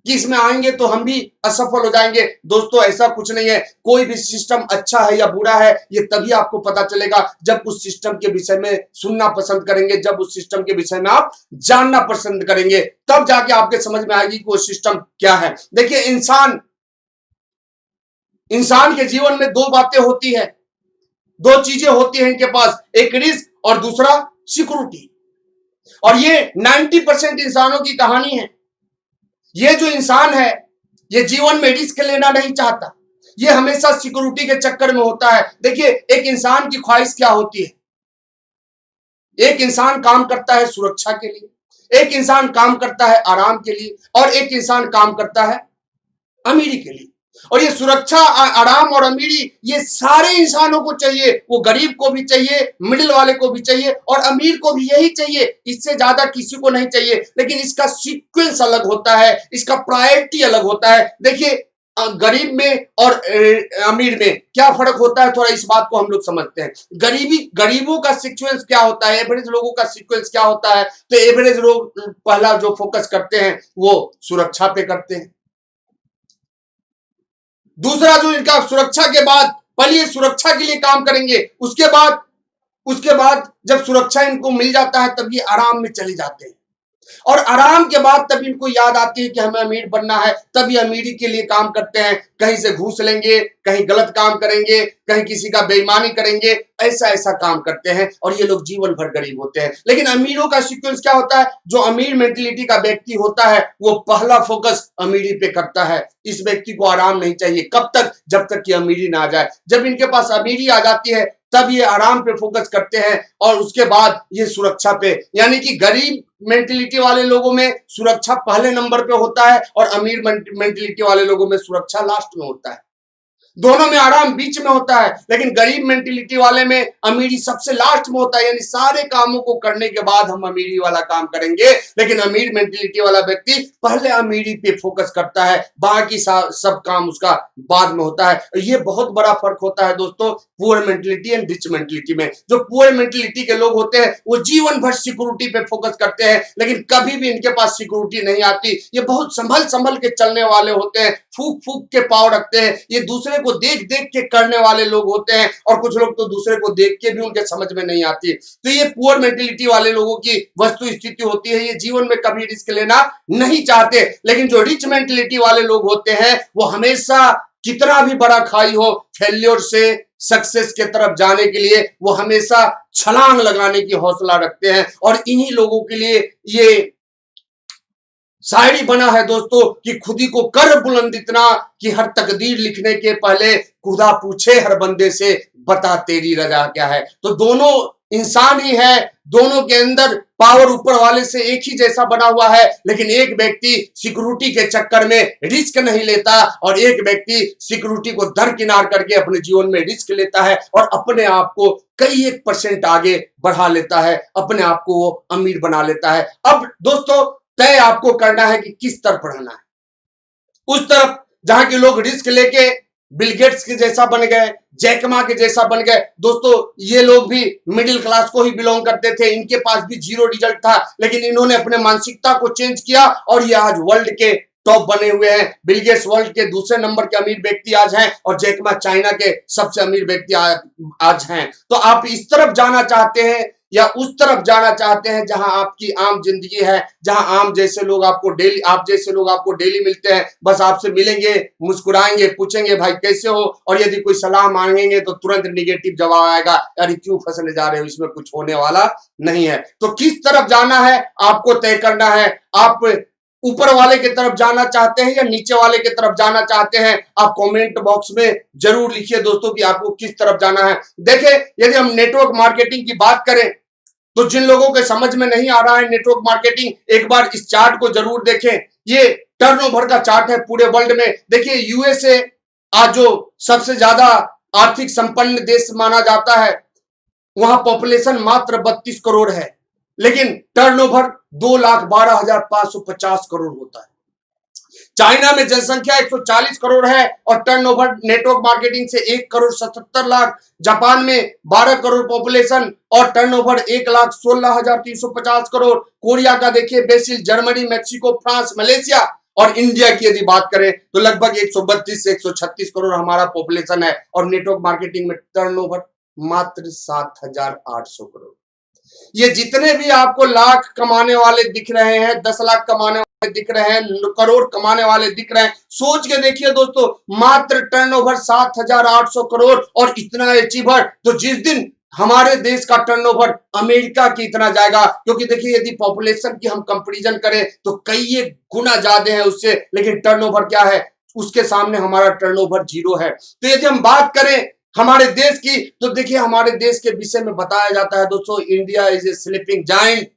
Speaker 1: कि इसमें आएंगे तो हम भी असफल हो जाएंगे। दोस्तों ऐसा कुछ नहीं है। कोई भी सिस्टम अच्छा है या बुरा है, ये तभी आपको पता चलेगा जब उस सिस्टम के विषय में सुनना पसंद करेंगे, जब उस सिस्टम के विषय में आप जानना पसंद करेंगे, तब जाके आपके समझ में आएगी कि वो सिस्टम क्या है। देखिए, इंसान के जीवन में दो बातें होती है, दो चीजें होती हैं इनके पास, एक रिस्क और दूसरा सिक्योरिटी। और ये 90% इंसानों की कहानी है। ये जो इंसान है, ये जीवन में रिस्क लेना नहीं चाहता, ये हमेशा सिक्योरिटी के चक्कर में होता है। देखिए, एक इंसान की ख्वाहिश क्या होती है, एक इंसान काम करता है सुरक्षा के लिए, एक इंसान काम करता है आराम के लिए, और एक इंसान काम करता है अमीरी के लिए। और ये सुरक्षा, आराम और अमीरी, ये सारे इंसानों को चाहिए। वो गरीब को भी चाहिए, मिडिल वाले को भी चाहिए, और अमीर को भी यही चाहिए, इससे ज्यादा किसी को नहीं चाहिए। लेकिन इसका सीक्वेंस अलग होता है, इसका प्रायोरिटी अलग होता है। देखिए, गरीब में और अमीर में क्या फर्क होता है, थोड़ा इस बात को हम लोग समझते हैं। गरीबों का सीक्वेंस क्या होता है, एवरेज लोगों का सीक्वेंस क्या होता है। तो एवरेज लोग पहला जो फोकस करते हैं वो सुरक्षा पे करते हैं। दूसरा जो इनका, सुरक्षा के बाद पहले सुरक्षा के लिए काम करेंगे, उसके बाद जब सुरक्षा इनको मिल जाता है तब ये आराम में चले जाते हैं। और आराम के बाद तब इनको याद आती है कि हमें अमीर बनना है, तभी अमीरी के लिए काम करते हैं। कहीं से घूस लेंगे, कहीं गलत काम करेंगे, कहीं किसी का बेईमानी करेंगे, ऐसा काम करते हैं, और ये लोग जीवन भर गरीब होते हैं। लेकिन अमीरों का सीक्वेंस क्या होता है, जो अमीर मेंटेलिटी का व्यक्ति होता है वो पहला फोकस अमीरी पे करता है। इस व्यक्ति को आराम नहीं चाहिए, कब तक, जब तक कि अमीरी ना आ जाए। जब इनके पास अमीरी आ जाती है तब ये आराम पे फोकस करते हैं और उसके बाद ये सुरक्षा पे, यानी कि गरीब मेंटेलिटी वाले लोगों में सुरक्षा पहले नंबर पे होता है और अमीर मेंटेलिटी वाले लोगों में सुरक्षा लास्ट में होता है। दोनों में आराम बीच में होता है, लेकिन गरीब मेंटेलिटी वाले में अमीरी सबसे लास्ट में होता है, यानी सारे कामों को करने के बाद हम अमीरी वाला काम करेंगे। लेकिन अमीर मेंटेलिटी वाला व्यक्ति पहले अमीरी पे फोकस करता है, बाकी सब काम उसका बाद में होता है। ये बहुत बड़ा फर्क होता है दोस्तों poor mentality and rich mentality में। जो पुअर मेंटेलिटी के लोग होते हैं वो जीवन भर सिक्योरिटी पे फोकस करते हैं, लेकिन कभी भी इनके पास सिक्योरिटी नहीं आती। ये बहुत संभल संभल के चलने वाले होते हैं, फूक फूक के पाव रखते हैं, ये दूसरे को देख देख के करने वाले लोग होते हैं, और कुछ लोग तो दूसरे को देख के भी उनके समझ में नहीं आती। तो ये पुअर मेंटेलिटी वाले लोगों की वस्तु स्थिति होती है, ये जीवन में कभी रिस्क लेना नहीं चाहते। लेकिन जो रिच मेंटेलिटी वाले लोग होते हैं वो हमेशा कितना भी बड़ा खाई हो, फेल्योर से सक्सेस के तरफ जाने के लिए वो हमेशा छलांग लगाने की हौसला रखते हैं। और इन्हीं लोगों के लिए ये शायरी बना है दोस्तों कि खुदी को कर बुलंद इतना कि हर तकदीर लिखने के पहले खुदा पूछे हर बंदे से बता तेरी रजा क्या है। तो दोनों इंसान ही है, दोनों के अंदर पावर ऊपर वाले से एक ही जैसा बना हुआ है, लेकिन एक व्यक्ति सिक्योरिटी के चक्कर में रिस्क नहीं लेता और एक व्यक्ति सिक्योरिटी को दरकिनार करके अपने जीवन में रिस्क लेता है और अपने आप को कई 1% आगे बढ़ा लेता है, अपने आप को वो अमीर बना लेता है। अब दोस्तों तय आपको करना है कि किस तरफ बढ़ना है। उस तरफ जहां के लोग रिस्क लेके बिल गेट्स के जैसा बन गए, जैक मा के जैसा बन गए। दोस्तों ये लोग भी मिडिल क्लास को ही बिलोंग करते थे, इनके पास भी जीरो रिजल्ट था, लेकिन इन्होंने अपने मानसिकता को चेंज किया और ये आज वर्ल्ड के टॉप बने हुए हैं। बिल गेट्स वर्ल्ड के दूसरे नंबर के अमीर व्यक्ति आज हैं और जैक मा चाइना के सबसे अमीर व्यक्ति आज हैं। तो आप इस तरफ जाना चाहते हैं या उस तरफ जाना चाहते हैं जहां आपकी आम जिंदगी है, जहां आप जैसे लोग आपको डेली मिलते हैं, बस आपसे मिलेंगे, मुस्कुराएंगे, पूछेंगे भाई कैसे हो, और यदि कोई सलाह मांगेंगे तो तुरंत निगेटिव जवाब आएगा, अरे क्यों फंसने जा रहे हो, इसमें कुछ होने वाला नहीं है। तो किस तरफ जाना है आपको तय करना है। आप ऊपर वाले की तरफ जाना चाहते हैं या नीचे वाले की तरफ जाना चाहते हैं, आप कमेंट बॉक्स में जरूर लिखिए दोस्तों कि आपको किस तरफ जाना है। देखिए यदि हम नेटवर्क मार्केटिंग की बात करें तो जिन लोगों के समझ में नहीं आ रहा है नेटवर्क मार्केटिंग, एक बार इस चार्ट को जरूर देखें। ये टर्नओवर का चार्ट है पूरे वर्ल्ड में। देखिए यूएसए आज जो सबसे ज्यादा आर्थिक संपन्न देश माना जाता है, वहां पॉपुलेशन मात्र 32 करोड़ है, लेकिन टर्नओवर 2,12,550 करोड़ होता है। चाइना में जनसंख्या 140 करोड़ है और टर्नओवर नेटवर्क मार्केटिंग से 1,77,00,000। जापान में 12 करोड़ पॉपुलेशन और टर्नओवर 1,16,350 करोड़। कोरिया का देखिए BECIL, Germany, Mexico, France, Malaysia और इंडिया की यदि बात करें तो लगभग 132 से 136 करोड़ हमारा पॉपुलेशन है और नेटवर्क मार्केटिंग में टर्नओवर मात्र 7,800 करोड़। ये जितने भी आपको लाख कमाने वाले दिख रहे हैं, 10 लाख कमाने वाले दिख रहे हैं, करोड़ कमाने वाले दिख रहे हैं, सोच के देखिए दोस्तों, मात्र टर्नओवर 7,800 करोड़ और इतना अचीवर। तो जिस दिन हमारे देश का टर्नओवर अमेरिका की इतना जाएगा, क्योंकि देखिए यदि पॉपुलेशन की हम कंपैरिजन करें तो कई एक गुना ज्यादा है उससे, लेकिन टर्नओवर क्या है, उसके सामने हमारा टर्नओवर जीरो है। तो यदि हम बात करें हमारे देश की तो देखिए हमारे देश के विषय में बताया जाता है दोस्तों, India is a sleeping giant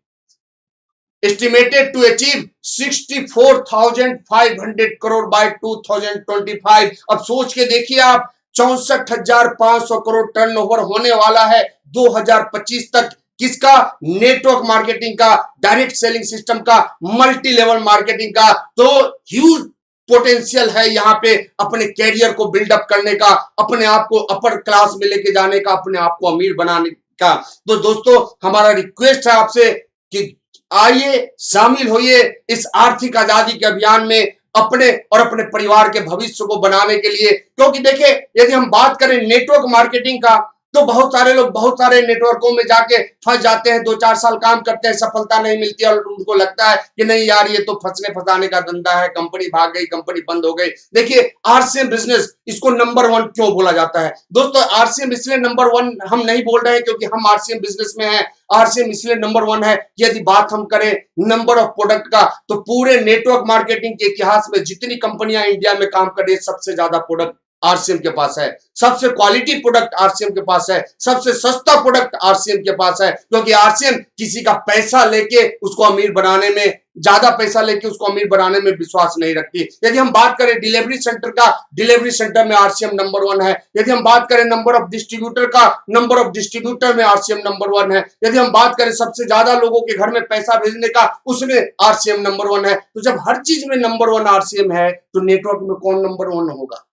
Speaker 1: estimated to achieve 64,500 crore by 2025। अब सोच के देखिए आप, 64,500 करोड़ टर्नओवर होने वाला है 2025 तक। किसका? नेटवर्क मार्केटिंग का, डायरेक्ट सेलिंग सिस्टम का, मल्टी लेवल मार्केटिंग का। तो ह्यूज पोटेंशियल है यहाँ पे अपने कैरियर को बिल्डअप करने का, अपने आप को अपर क्लास में लेके जाने का, अपने आप को अमीर बनाने का। तो दोस्तों हमारा रिक्वेस्ट है आपसे कि आइए शामिल होइए इस आर्थिक आजादी के अभियान में, अपने और अपने परिवार के भविष्य को बनाने के लिए। क्योंकि देखिए यदि हम बात करें नेटवर्क मार्केटिंग का तो बहुत सारे लोग बहुत सारे नेटवर्कों में जाके फंस जाते हैं, 2-4 साल काम करते हैं, सफलता नहीं मिलती और उनको लगता है कि नहीं यार ये तो फंसने फंसाने का धंधा है, कंपनी भाग गई, कंपनी बंद हो गई। देखिए आरसीएम बिजनेस, इसको नंबर 1 क्यों बोला जाता है दोस्तों? आरसीएम इसलिए नंबर 1 हम नहीं बोल रहे हैं क्योंकि हम आरसीएम बिजनेस में हैं। आरसीएम इसलिए नंबर 1 है, यदि बात हम करें नंबर ऑफ प्रोडक्ट का तो पूरे नेटवर्क मार्केटिंग के इतिहास में जितनी कंपनियां इंडिया में काम कर रही है सबसे ज्यादा प्रोडक्ट आरसीएम के पास है, सबसे क्वालिटी प्रोडक्ट आरसीएम के पास है, सबसे सस्ता प्रोडक्ट आरसीएम के पास है, क्योंकि आरसीएम किसी का पैसा लेके उसको अमीर बनाने में, ज्यादा पैसा लेके उसको अमीर बनाने में विश्वास नहीं रखती। यदि हम बात करें डिलीवरी सेंटर का, डिलीवरी सेंटर में आरसीएम नंबर 1 है। यदि हम बात करें नंबर ऑफ डिस्ट्रीब्यूटर का, नंबर ऑफ डिस्ट्रीब्यूटर में आरसीएम नंबर 1 है। यदि हम बात करें सबसे ज्यादा लोगों के घर में पैसा भेजने का, उसमें आरसीएम नंबर 1 है। तो जब हर चीज में नंबर 1 आरसीएम है, तो नेटवर्क में कौन नंबर 1 होगा?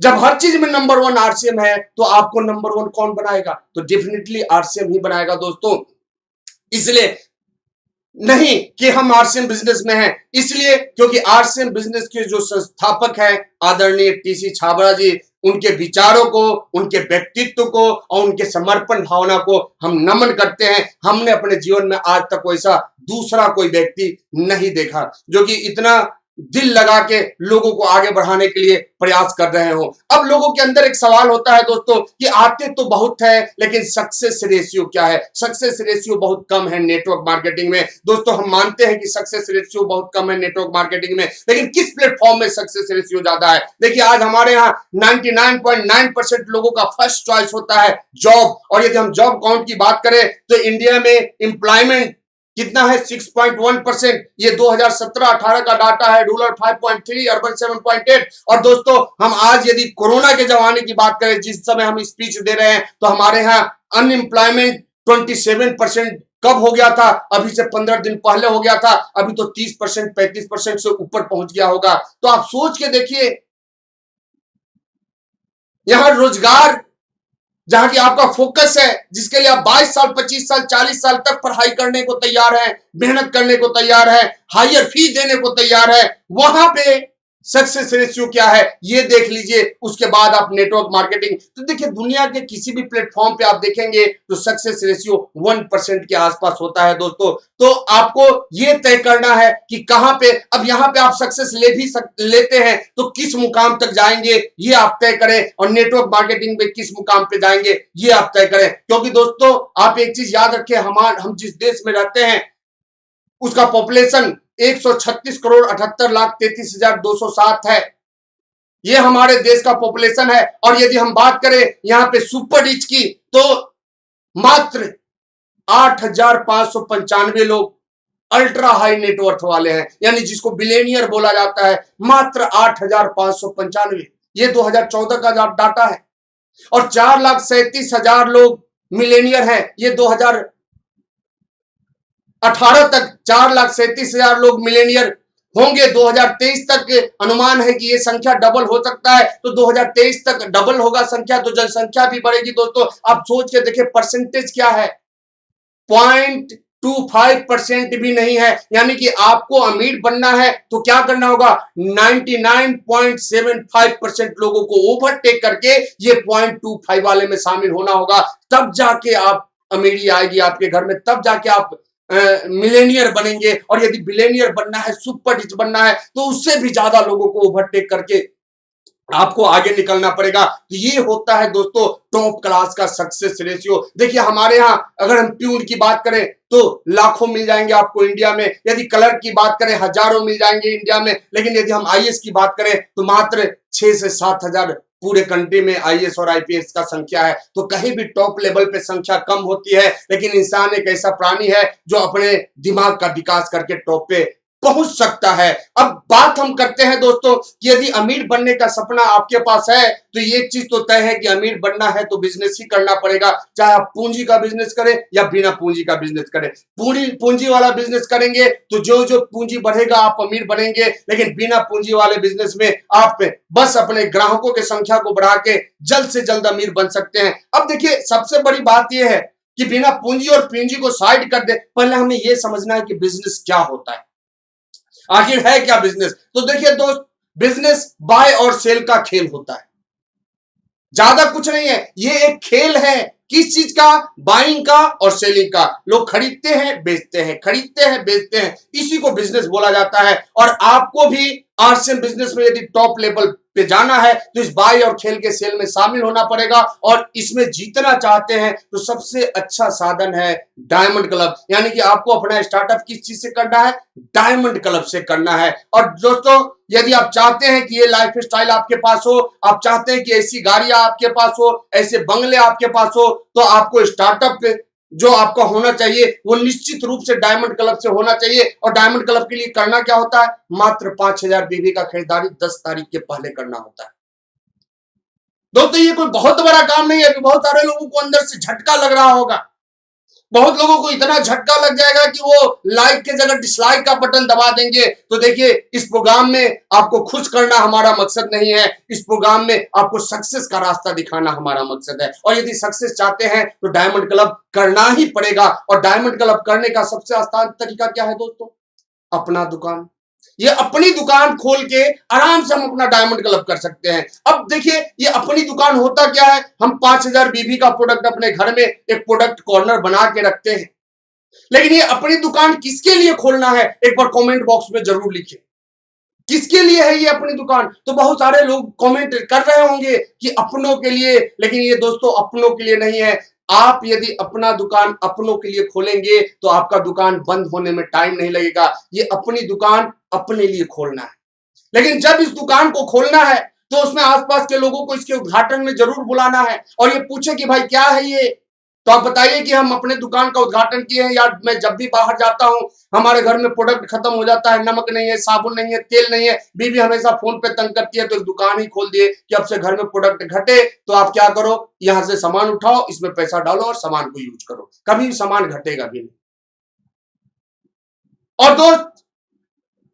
Speaker 1: जब हर चीज में नंबर 1 आरसीएम है, तो आपको नंबर 1 कौन बनाएगा? तो डेफिनेटली आरसीएम ही बनाएगा दोस्तों। इसलिए नहीं कि हम आरसीएम बिजनेस में हैं, इसलिए क्योंकि आरसीएम बिजनेस के जो संस्थापक हैं आदरणीय टीसी छाबड़ा जी, उनके विचारों को, उनके व्यक्तित्व को और उनके समर्पण भावना को हम नमन करते हैं। हमने अपने जीवन में आज तक वैसा दूसरा कोई व्यक्ति नहीं देखा जो कि इतना दिल लगा के लोगों को आगे बढ़ाने के लिए प्रयास कर रहे हो। अब लोगों के अंदर एक सवाल होता है दोस्तों कि आते तो बहुत है, लेकिन सक्सेस रेशियो क्या है? सक्सेस रेशियो बहुत कम है नेटवर्क मार्केटिंग में। दोस्तों हम मानते हैं कि सक्सेस रेशियो बहुत कम है नेटवर्क मार्केटिंग में, लेकिन किस प्लेटफॉर्म में सक्सेस रेशियो ज्यादा है? देखिए आज हमारे यहाँ 99.9% लोगों का फर्स्ट चॉइस होता है जॉब। और यदि हम जॉब काउंट की बात करें तो इंडिया में एम्प्लॉयमेंट कितना है? 6.1%। ये 2017-18 का डाटा है। Rural 5.3, urban 7.8। और दोस्तों हम आज यदि कोरोना के जमाने की बात करें, जिस समय हम स्पीच दे रहे हैं, तो हमारे यहाँ अनएम्प्लॉयमेंट 27% कब हो गया था? अभी से 15 दिन पहले हो गया था। अभी तो 30%, 35% से ऊपर पहुंच गया होगा। तो आप सोच के देखिए, यहां रोजगार जहां की आपका फोकस है, जिसके लिए आप 22 साल, 25 साल, 40 साल तक पढ़ाई करने को तैयार है, मेहनत करने को तैयार है, हायर फी देने को तैयार है, वहां पे सक्सेस रेशियो क्या है ये देख लीजिए। उसके बाद आप नेटवर्क मार्केटिंग, तो देखिए दुनिया के किसी भी प्लेटफॉर्म पे आप देखेंगे तो सक्सेस रेशियो 1% के आसपास होता है दोस्तों। तो आपको ये तय करना है कि कहां पे, अब यहां पे आप सक्सेस लेते हैं तो किस मुकाम तक जाएंगे ये आप तय करें, और नेटवर्क मार्केटिंग में किस मुकाम पे जाएंगे ये आप तय करें। क्योंकि दोस्तों आप एक चीज याद रखें, हम जिस देश में रहते हैं उसका पॉपुलेशन 136 करोड़ 78 लाख 33,207 है। ये हमारे देश का पॉपुलेशन है। और यदि हम बात करें यहां पे सुपर रिच की, तो मात्र 8,595 लोग अल्ट्रा हाई नेटवर्थ वाले हैं, यानी जिसको बिलियनियर बोला जाता है, मात्र 8,595। ये 2014 का डाटा है। और 4,37,000 लोग मिलेनियर हैं। ये 2018 तक 4,37,000 लोग मिलेनियर होंगे। 2023 तक अनुमान है कि ये संख्या डबल हो सकता है। तो 2023 तक डबल होगा संख्या, तो जनसंख्या भी बढ़ेगी। दोस्तों आप सोच के देखिए परसेंटेज क्या है, 0.25% भी नहीं है। यानी कि आपको अमीर बनना है तो क्या करना होगा? 99.75% लोगों को ओवरटेक करके ये 0.25 वाले में शामिल होना होगा। तब जाके आप अमीरी आएगी आपके घर में, तब जाके आप मिलेनियर बनेंगे। और यदि बिलेनियर बनना है, सुपर रिच बनना है, तो उससे भी ज्यादा लोगों को ओवरटेक करके आपको आगे निकलना पड़ेगा। तो ये होता है दोस्तों टॉप क्लास का सक्सेस रेशियो। देखिए हमारे यहाँ अगर हम प्यून की बात करें तो लाखों मिल जाएंगे आपको इंडिया में। यदि कलर की बात करें हजारों मिल जाएंगे इंडिया में। लेकिन यदि हम आईएएस की बात करें तो मात्र 6 से 7 हजार पूरे कंट्री में आईएएस और आईपीएस का संख्या है। तो कहीं भी टॉप लेवल पे संख्या कम होती है, लेकिन इंसान एक ऐसा प्राणी है जो अपने दिमाग का विकास करके टॉप पे पहुंच सकता है। अब बात हम करते हैं दोस्तों कि यदि अमीर बनने का सपना आपके पास है तो ये चीज तो तय है कि अमीर बनना है तो बिजनेस ही करना पड़ेगा। चाहे आप पूंजी का बिजनेस करें या बिना पूंजी का बिजनेस करें। पूंजी वाला बिजनेस करेंगे तो जो जो पूंजी बढ़ेगा आप अमीर बनेंगे, लेकिन बिना पूंजी वाले बिजनेस में आप बस अपने ग्राहकों की संख्या को बढ़ा के जल्द से जल्द अमीर बन सकते हैं। अब देखिए सबसे बड़ी बात यह है कि बिना पूंजी और पूंजी को साइड कर दे, पहले हमें यह समझना है कि बिजनेस क्या होता है, आखिर है क्या बिजनेस। तो देखिए दोस्त, बिजनेस बाय और सेल का खेल होता है, ज्यादा कुछ नहीं है। ये एक खेल है। किस चीज का? बाइंग का और सेलिंग का। लोग खरीदते हैं बेचते हैं, खरीदते हैं बेचते हैं, इसी को बिजनेस बोला जाता है। और आपको भी आरसीएम बिजनेस में यदि टॉप लेवल पे जाना है तो इस बाय और खेल के सेल में शामिल होना पड़ेगा। और इसमें जीतना चाहते हैं तो सबसे अच्छा साधन है डायमंड क्लब। यानी कि आपको अपना स्टार्टअप किस चीज से करना है? डायमंड क्लब से करना है। और दोस्तों यदि आप चाहते हैं कि ये लाइफ स्टाइल आपके पास हो, आप चाहते हैं कि ऐसी गाड़ियां आपके पास हो, ऐसे बंगले आपके पास हो, तो आपको स्टार्टअप जो आपका होना चाहिए वो निश्चित रूप से डायमंड क्लब से होना चाहिए। और डायमंड क्लब के लिए करना क्या होता है, मात्र 5,000 बीबी का खरीदारी 10 तारीख के पहले करना होता है। दोस्तों ये कोई बहुत बड़ा काम नहीं है। अभी बहुत सारे लोगों को अंदर से झटका लग रहा होगा, बहुत लोगों को इतना झटका लग जाएगा कि वो लाइक के जगह डिसलाइक का बटन दबा देंगे। तो देखिए, इस प्रोग्राम में आपको खुश करना हमारा मकसद नहीं है, इस प्रोग्राम में आपको सक्सेस का रास्ता दिखाना हमारा मकसद है। और यदि सक्सेस चाहते हैं तो डायमंड क्लब करना ही पड़ेगा। और डायमंड क्लब करने का सबसे आसान तरीका क्या है दोस्तों, अपना दुकान। ये अपनी दुकान खोल के आराम से हम अपना डायमंड क्लब कर सकते हैं। अब देखिए, ये अपनी दुकान होता क्या है, हम 5,000 बीबी का प्रोडक्ट अपने घर में एक प्रोडक्ट कॉर्नर बना के रखते हैं। लेकिन ये अपनी दुकान किसके लिए खोलना है, एक बार कमेंट बॉक्स में जरूर लिखिए, किसके लिए है ये अपनी दुकान। तो बहुत सारे लोग कमेंट कर रहे होंगे कि अपनों के लिए, लेकिन ये दोस्तों अपनों के लिए नहीं है। आप यदि अपना दुकान अपनों के लिए खोलेंगे तो आपका दुकान बंद होने में टाइम नहीं लगेगा। ये अपनी दुकान अपने लिए खोलना है। लेकिन जब इस दुकान को खोलना है तो उसमें आसपास के लोगों को इसके उद्घाटन में जरूर बुलाना है और ये पूछे कि भाई क्या है ये, तो आप बताइए कि हम अपने दुकान का उद्घाटन किए हैं। या मैं जब भी बाहर जाता हूं, हमारे घर में प्रोडक्ट खत्म हो जाता है, नमक नहीं है, साबुन नहीं है, तेल नहीं है, बीवी हमेशा फोन पे तंग करती है, तो एक दुकान ही खोल दिए कि अब से घर में प्रोडक्ट घटे तो आप क्या करो, यहां से सामान उठाओ, इसमें पैसा डालो और सामान को यूज करो, कभी भी सामान घटेगा भी नहीं। और दोस्त,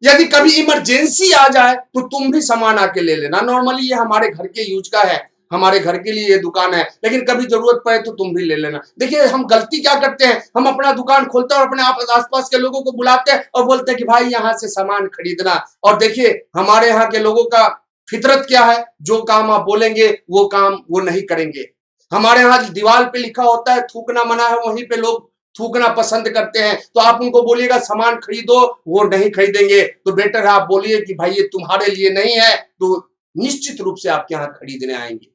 Speaker 1: यदि कभी इमरजेंसी आ जाए तो तुम भी सामान आके ले लेना। नॉर्मली ये हमारे घर के यूज का है, हमारे घर के लिए ये दुकान है, लेकिन कभी जरूरत पड़े तो तुम भी ले लेना। देखिए, हम गलती क्या करते हैं, हम अपना दुकान खोलते हैं और अपने आसपास के लोगों को बुलाते हैं और बोलते हैं कि भाई यहाँ से सामान खरीदना। और देखिए, हमारे यहाँ के लोगों का फितरत क्या है, जो काम आप बोलेंगे वो काम वो नहीं करेंगे। हमारे यहाँ दीवार पे लिखा होता है थूकना मना है, वहीं पे लोग थूकना पसंद करते हैं। तो आप उनको बोलिएगा सामान खरीदो, वो नहीं खरीदेंगे। तो बेटर है आप बोलिए कि भाई ये तुम्हारे लिए नहीं है, तो निश्चित रूप से आपके यहाँ खरीदने आएंगे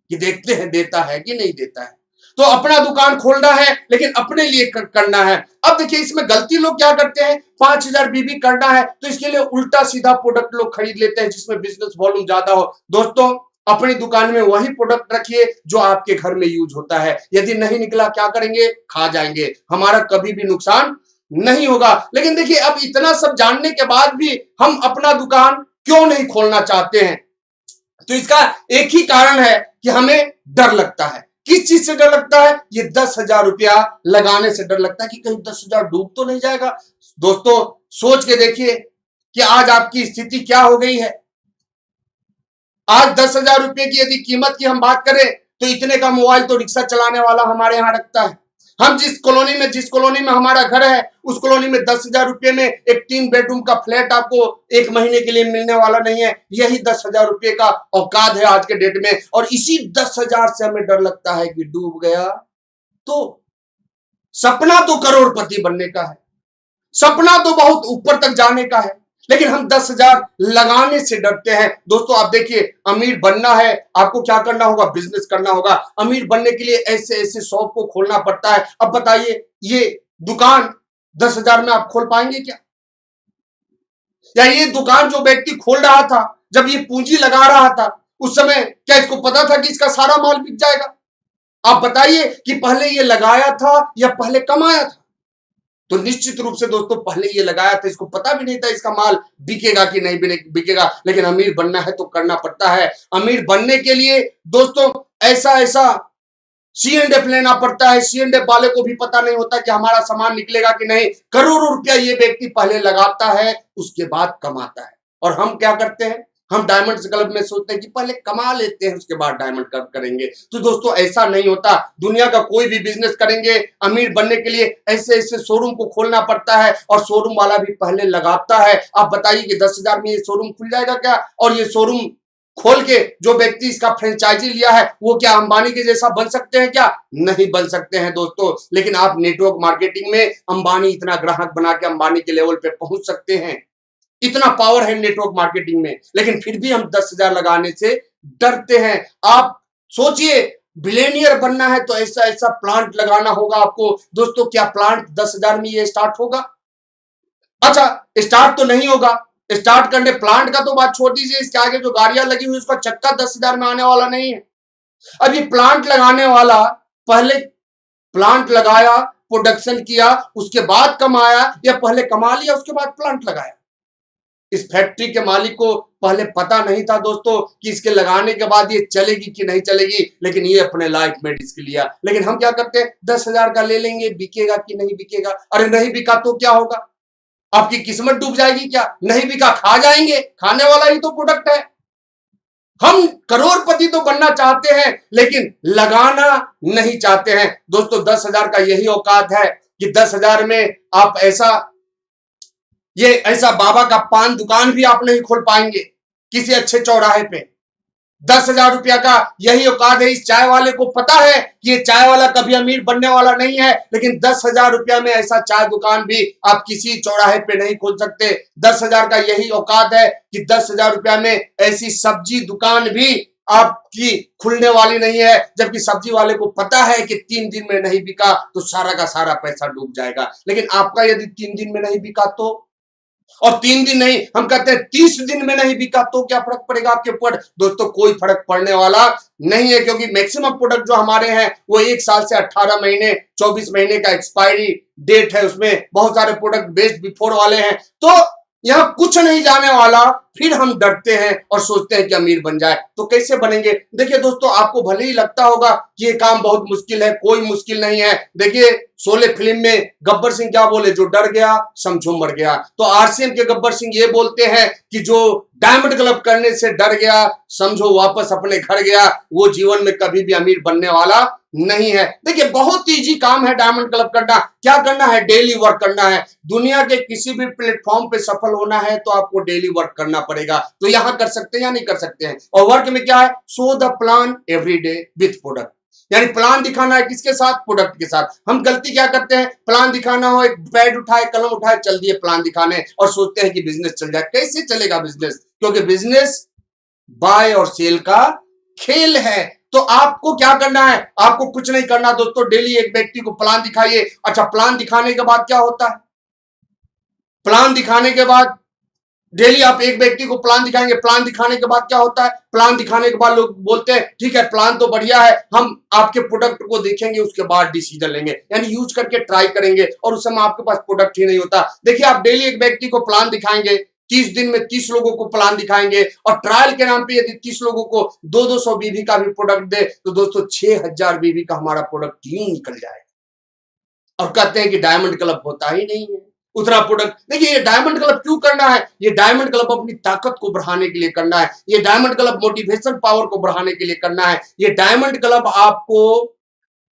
Speaker 1: कि देखते हैं देता है कि नहीं देता है। तो अपना दुकान खोलना है, लेकिन अपने लिए करना है। अब देखिए, इसमें गलती लोग क्या करते हैं, 5,000 बीबी करना है तो इसके लिए उल्टा सीधा प्रोडक्ट लोग खरीद लेते हैं जिसमें बिजनेस वॉल्यूम ज्यादा हो। दोस्तों, अपनी दुकान में वही प्रोडक्ट रखिए जो आपके घर में यूज होता है। यदि नहीं निकला क्या करेंगे, खा जाएंगे, हमारा कभी भी नुकसान नहीं होगा। लेकिन देखिए, अब इतना सब जानने के बाद भी हम अपना दुकान क्यों नहीं खोलना चाहते हैं, तो इसका एक ही कारण है कि हमें डर लगता है। किस चीज से डर लगता है, ये 10,000 रुपया लगाने से डर लगता है कि कहीं 10,000 डूब तो नहीं जाएगा। दोस्तों, सोच के देखिए कि आज आपकी स्थिति क्या हो गई है। आज 10,000 रुपए की यदि कीमत की हम बात करें तो इतने का मोबाइल तो रिक्शा चलाने वाला हमारे यहाँ रखता है। हम जिस कॉलोनी में हमारा घर है, उस कॉलोनी में 10,000 रुपए में एक 3 बेडरूम का फ्लैट आपको 1 महीने के लिए मिलने वाला नहीं है। यही 10,000 रुपए का औकात है आज के डेट में। और इसी 10,000 से हमें डर लगता है कि डूब गया तो। सपना तो करोड़पति बनने का है, सपना तो बहुत ऊपर तक जाने का है, लेकिन हम 10,000 लगाने से डरते हैं। दोस्तों, आप देखिए, अमीर बनना है, आपको क्या करना होगा, बिजनेस करना होगा। अमीर बनने के लिए ऐसे ऐसे शॉप को खोलना पड़ता है। अब बताइए, ये दुकान 10,000 में आप खोल पाएंगे क्या? या ये दुकान जो व्यक्ति खोल रहा था, जब ये पूंजी लगा रहा था, उस समय क्या इसको पता था कि इसका सारा माल बिक जाएगा? आप बताइए कि पहले ये लगाया था या पहले कमाया था? तो निश्चित रूप से दोस्तों, पहले ये लगाया था, इसको पता भी नहीं था इसका माल बिकेगा कि नहीं बिकेगा। लेकिन अमीर बनना है तो करना पड़ता है। अमीर बनने के लिए दोस्तों ऐसा ऐसा C&F लेना पड़ता है। C&F वाले को भी पता नहीं होता कि हमारा सामान निकलेगा कि नहीं। करोड़ों रुपया ये व्यक्ति पहले लगाता है, उसके बाद कमाता है। और हम क्या करते हैं, हम डायमंड क्लब में सोचते हैं कि पहले कमा लेते हैं, उसके बाद डायमंड क्लब करेंगे। तो दोस्तों, ऐसा नहीं होता। दुनिया का कोई भी बिजनेस करेंगे, अमीर बनने के लिए ऐसे ऐसे शोरूम को खोलना पड़ता है और शोरूम वाला भी पहले लगाता है। आप बताइए कि 10,000 में ये शोरूम खुल जाएगा क्या? और ये शोरूम खोल के जो व्यक्ति इसका फ्रेंचाइजी लिया है वो क्या अंबानी के जैसा बन सकते हैं क्या? नहीं बन सकते हैं दोस्तों। लेकिन आप नेटवर्क मार्केटिंग में अंबानी इतना ग्राहक बना के अंबानी के लेवल पे पहुंच सकते हैं। इतना पावर है नेटवर्क मार्केटिंग में। लेकिन फिर भी हम 10,000 लगाने से डरते हैं। आप सोचिए, बिलियनियर बनना है तो ऐसा ऐसा प्लांट लगाना होगा आपको। दोस्तों, क्या प्लांट 10,000 में ये स्टार्ट होगा? अच्छा, स्टार्ट तो नहीं होगा। स्टार्ट करने, प्लांट का तो बात छोड़ दीजिए, इसके आगे जो गाड़ियां लगी हुई उसका चक्का 10,000 में आने वाला नहीं है। अभी प्लांट लगाने वाला पहले प्लांट लगाया, प्रोडक्शन किया, उसके बाद कमाया, या पहले कमा लिया उसके बाद प्लांट लगाया? इस फैक्ट्री के मालिक को पहले पता नहीं था दोस्तों कि इसके लगाने के बाद ये चलेगी कि नहीं चलेगी, लेकिन ये अपने लाइफ में रिस्क लिया। लेकिन हम क्या करते हैं, 10,000 का ले लेंगे, बिकेगा कि नहीं बिकेगा? अरे नहीं बिका तो क्या होगा? आपकी किस्मत डूब जाएगी क्या? नहीं बिका खा जाएंगे, खाने वाला ही तो प्रोडक्ट है। हम करोड़पति तो बनना चाहते हैं लेकिन लगाना नहीं चाहते हैं। दोस्तों 10,000 का यही औकात है कि 10,000 में आप ऐसा बाबा का पान दुकान भी आप नहीं खोल पाएंगे किसी अच्छे चौराहे पे। 10,000 रुपया का यही औकात है। इस चाय वाले को पता है कि ये चाय वाला कभी अमीर बनने वाला नहीं है, लेकिन 10,000 रुपया में ऐसा चाय दुकान भी आप किसी चौराहे पे नहीं खोल सकते। 10,000 का यही औकात है कि 10,000 रुपया में ऐसी सब्जी दुकान भी आपकी खुलने वाली नहीं है, जबकि सब्जी वाले को पता है कि 3 दिन में नहीं बिका तो सारा का सारा पैसा डूब जाएगा। लेकिन आपका यदि 3 दिन में नहीं बिका तो, और 3 दिन नहीं, हम कहते हैं 30 दिन में नहीं बिका तो क्या फर्क पड़ेगा आपके ऊपर? दोस्तों कोई फर्क पड़ने वाला नहीं है, क्योंकि मैक्सिमम प्रोडक्ट जो हमारे हैं वो 1 साल से 18 महीने 24 महीने का एक्सपायरी डेट है। उसमें बहुत सारे प्रोडक्ट बेस्ट बिफोर वाले हैं, तो यहां कुछ नहीं जाने वाला, फिर हम डरते हैं और सोचते हैं कि अमीर बन जाए। तो कैसे बनेंगे? देखिए दोस्तों, आपको भले ही लगता होगा कि ये काम बहुत मुश्किल है, कोई मुश्किल नहीं है। देखिए शोले फिल्म में गब्बर सिंह क्या बोले, जो डर गया समझो मर गया। तो आरसीएम के गब्बर सिंह ये बोलते हैं कि जो डायमंड क्लब करने से डर गया समझो वापस अपने घर गया, वो जीवन में कभी भी अमीर बनने वाला नहीं है। देखिए बहुत इजी काम है डायमंड क्लब करना। क्या करना है? डेली वर्क करना है। दुनिया के किसी भी प्लेटफॉर्म पे सफल होना है तो आपको डेली वर्क करना पड़ेगा। तो यहां कर सकते हैं या नहीं कर सकते हैं? और वर्क में क्या है? Show the plan every day with product, यानी प्लान दिखाना है किसके साथ? प्रोडक्ट के साथ। हम गलती क्या करते हैं, प्लान दिखाना हो, एक पैड उठाए कलम उठाए चल दिए प्लान दिखाने और सोचते हैं कि बिजनेस चल जाए। कैसे चलेगा बिजनेस? क्योंकि बिजनेस बाय और सेल का खेल है। तो आपको क्या करना है? आपको कुछ नहीं करना दोस्तों, डेली एक व्यक्ति को प्लान दिखाइए। अच्छा, प्लान दिखाने के बाद क्या होता है? प्लान दिखाने के बाद डेली आप एक व्यक्ति को प्लान दिखाएंगे, प्लान दिखाने के बाद क्या होता है? प्लान दिखाने के बाद लोग बोलते हैं ठीक है प्लान तो बढ़िया है, हम आपके प्रोडक्ट को देखेंगे उसके बाद डिसीजन लेंगे, यानी यूज करके ट्राई करेंगे, और उस समय आपके पास प्रोडक्ट ही नहीं होता। देखिए आप डेली एक व्यक्ति को प्लान दिखाएंगे, 30 दिन में 30 लोगों को प्लान दिखाएंगे, और ट्रायल के नाम पे यदि 30 लोगों को 200 बीबी का भी प्रोडक्ट दे तो दोस्तों 6,000 बीबी का हमारा प्रोडक्ट यूं निकल जाएगा। और कहते हैं कि डायमंड क्लब होता ही नहीं है उतना प्रोडक्ट। देखिए ये डायमंड क्लब क्यों करना है? ये डायमंड क्लब अपनी ताकत को बढ़ाने के लिए करना है। ये डायमंड क्लब मोटिवेशन पावर को बढ़ाने के लिए करना है। ये डायमंड क्लब आपको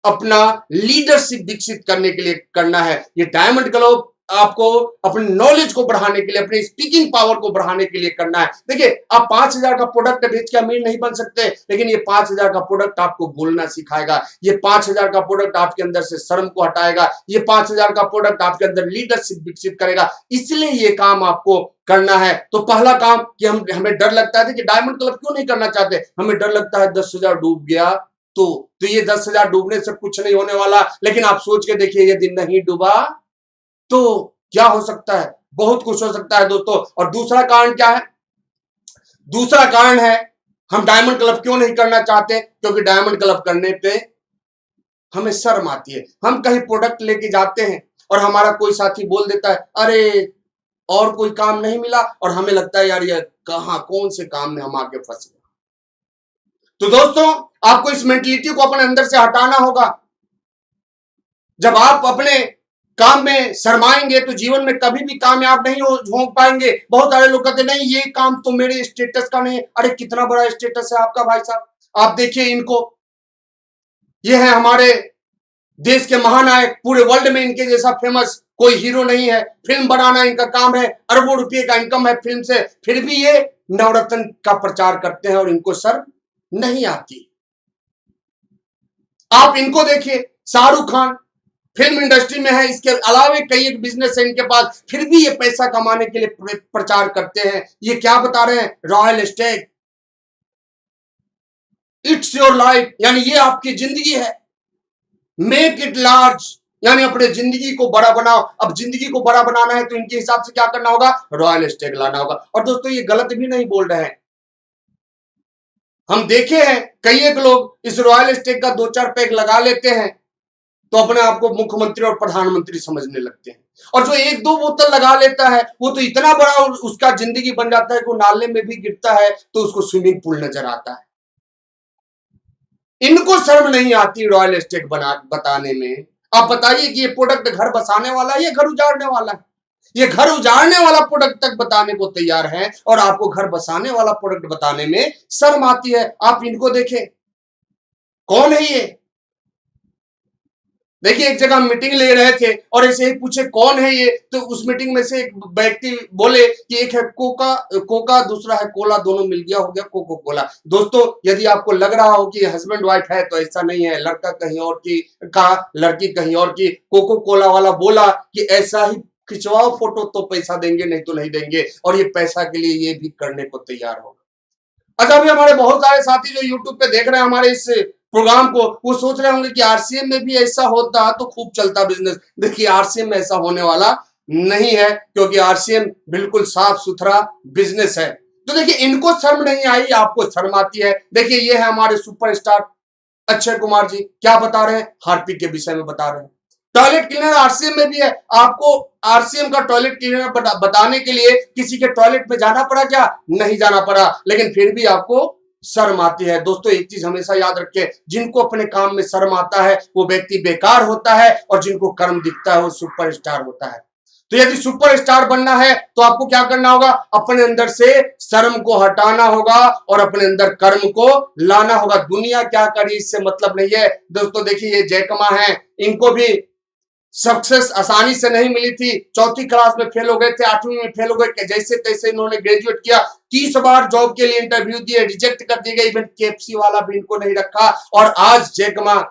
Speaker 1: अपना लीडरशिप विकसित करने के लिए करना है। ये डायमंड क्लब आपको अपने नॉलेज को बढ़ाने के लिए, अपनी स्पीकिंग पावर को बढ़ाने के लिए करना है। देखिए आप 5,000 का प्रोडक्ट बेच के अमीर नहीं बन सकते, लेकिन ये 5,000 का प्रोडक्ट आपको बोलना सिखाएगा। ये 5,000 का प्रोडक्ट आपके अंदर से शर्म को हटाएगा। ये 5,000 का प्रोडक्ट आपके अंदर लीडरशिप विकसित करेगा। इसलिए ये काम आपको करना है। तो पहला काम कि हमें डर लगता है कि डायमंड क्लब क्यों नहीं करना चाहते? हमें डर लगता है 10,000 डूब गया तो ये 10,000 डूबने से कुछ नहीं होने वाला। लेकिन आप सोच के देखिए यदि नहीं डूबा तो क्या हो सकता है? बहुत कुछ हो सकता है दोस्तों। और दूसरा कारण क्या है? दूसरा कारण है हम डायमंड क्लब क्यों नहीं करना चाहते? क्योंकि डायमंड क्लब करने पे हमें शर्म आती है। हम कहीं प्रोडक्ट लेके जाते हैं और हमारा कोई साथी बोल देता है अरे और कोई काम नहीं मिला, और हमें लगता है यार ये कौन से काम में हम आगे फंस गए। तो दोस्तों आपको इस मेंटलिटी को अपने अंदर से हटाना होगा। जब आप अपने काम में शर्माएंगे तो जीवन में कभी भी कामयाब नहीं हो पाएंगे। बहुत सारे लोग कहते नहीं ये काम तो मेरे स्टेटस का नहीं है। अरे कितना बड़ा स्टेटस है आपका भाई साहब, आप देखिए इनको, ये है हमारे देश के महानायक, पूरे वर्ल्ड में इनके जैसा फेमस कोई हीरो नहीं है। फिल्म बनाना इनका काम है, अरबों रुपये का इनकम है फिल्म से, फिर भी ये नवरत्न का प्रचार करते हैं और इनको शर्म नहीं आती। आप इनको देखिए, शाहरुख खान फिल्म इंडस्ट्री में है, इसके अलावा कई एक बिजनेस है इनके पास, फिर भी ये पैसा कमाने के लिए प्रचार करते हैं। ये क्या बता रहे हैं? Royal state, it's your life, यानी ये आपकी जिंदगी है। मेक इट लार्ज, यानी अपने जिंदगी को बड़ा बनाओ। अब जिंदगी को बड़ा बनाना है तो इनके हिसाब से क्या करना होगा, रॉयल स्टेग लाना होगा। और दोस्तों ये गलत भी नहीं बोल रहे हैं, हम देखे हैं कई एक लोग इस रॉयल स्टेग का 2-4 पैक लगा लेते हैं तो अपने आप को मुख्यमंत्री और प्रधानमंत्री समझने लगते हैं। और जो 1-2 बोतल लगा लेता है वो तो इतना बड़ा उसका जिंदगी बन जाता है कि वो नाले में भी गिरता है तो उसको स्विमिंग पूल नजर आता है। इनको शर्म नहीं आती रॉयल स्टेग बताने में। आप बताइए कि ये प्रोडक्ट घर बसाने वाला है या घर उजाड़ने वाला है? ये घर उजाड़ने वाला प्रोडक्ट तक बताने को तैयार है और आपको घर बसाने वाला प्रोडक्ट बताने में शर्म आती है। आप इनको देखें, कौन है ये? देखिए एक जगह मीटिंग ले रहे थे और ऐसे ही पूछे कौन है ये, तो उस मीटिंग में से एक व्यक्ति बोले कि एक है कोका दूसरा है कोला, दोनों मिल गया हो गया कोको कोला। दोस्तों यदि आपको लग रहा हो कि हस्बैंड वाइफ है तो ऐसा नहीं है, लड़का कहीं और की का, लड़की कहीं और की। कोको कोला वाला बोला कि ऐसा ही खिंचवाओ फोटो तो पैसा देंगे, नहीं तो नहीं देंगे, और ये पैसा के लिए ये भी करने को तैयार होगा। अच्छा, अभी हमारे बहुत सारे साथी जो यूट्यूब पे देख रहे हैं हमारे इस प्रोग्राम को, वो सोच रहे होंगे कि आरसीएम में भी ऐसा होता तो खूब चलता बिजनेस। देखिए आरसीएम में ऐसा होने वाला नहीं है, क्योंकि आरसीएम बिल्कुल साफ सुथरा बिजनेस है। तो देखिए इनको शर्म नहीं आई, आपको शर्म आती है। देखिए ये है हमारे सुपरस्टार अक्षय कुमार जी, क्या बता रहे हैं, हार्पिक के विषय में बता रहे हैं। टॉयलेट क्लीनर आरसीएम में भी है। आपको आरसीएम का टॉयलेट क्लीनर बताने के लिए किसी के टॉयलेट में जाना पड़ा क्या? नहीं जाना पड़ा, लेकिन फिर भी आपको शर्म आती है। दोस्तों एक चीज हमेशा याद रखें, जिनको अपने काम में शर्म आता है वो व्यक्ति बेकार होता है, और जिनको कर्म दिखता है वो सुपरस्टार होता है। तो यदि सुपरस्टार बनना है तो आपको क्या करना होगा, अपने अंदर से शर्म को हटाना होगा और अपने अंदर कर्म को लाना होगा। दुनिया क्या करी इससे मतलब नहीं है। दोस्तों देखिए ये जैकमा है, इनको भी सक्सेस आसानी से नहीं मिली थी। 4th क्लास में फेल हो गए थे, 8वीं में फेल हो गए, जैसे तैसे इन्होंने ग्रेजुएट किया। 30 बार जॉब के लिए इंटरव्यू दिए, रिजेक्ट कर दिए गए, इवन केएफसी वाला भी इनको नहीं रखा। और आज जैकमा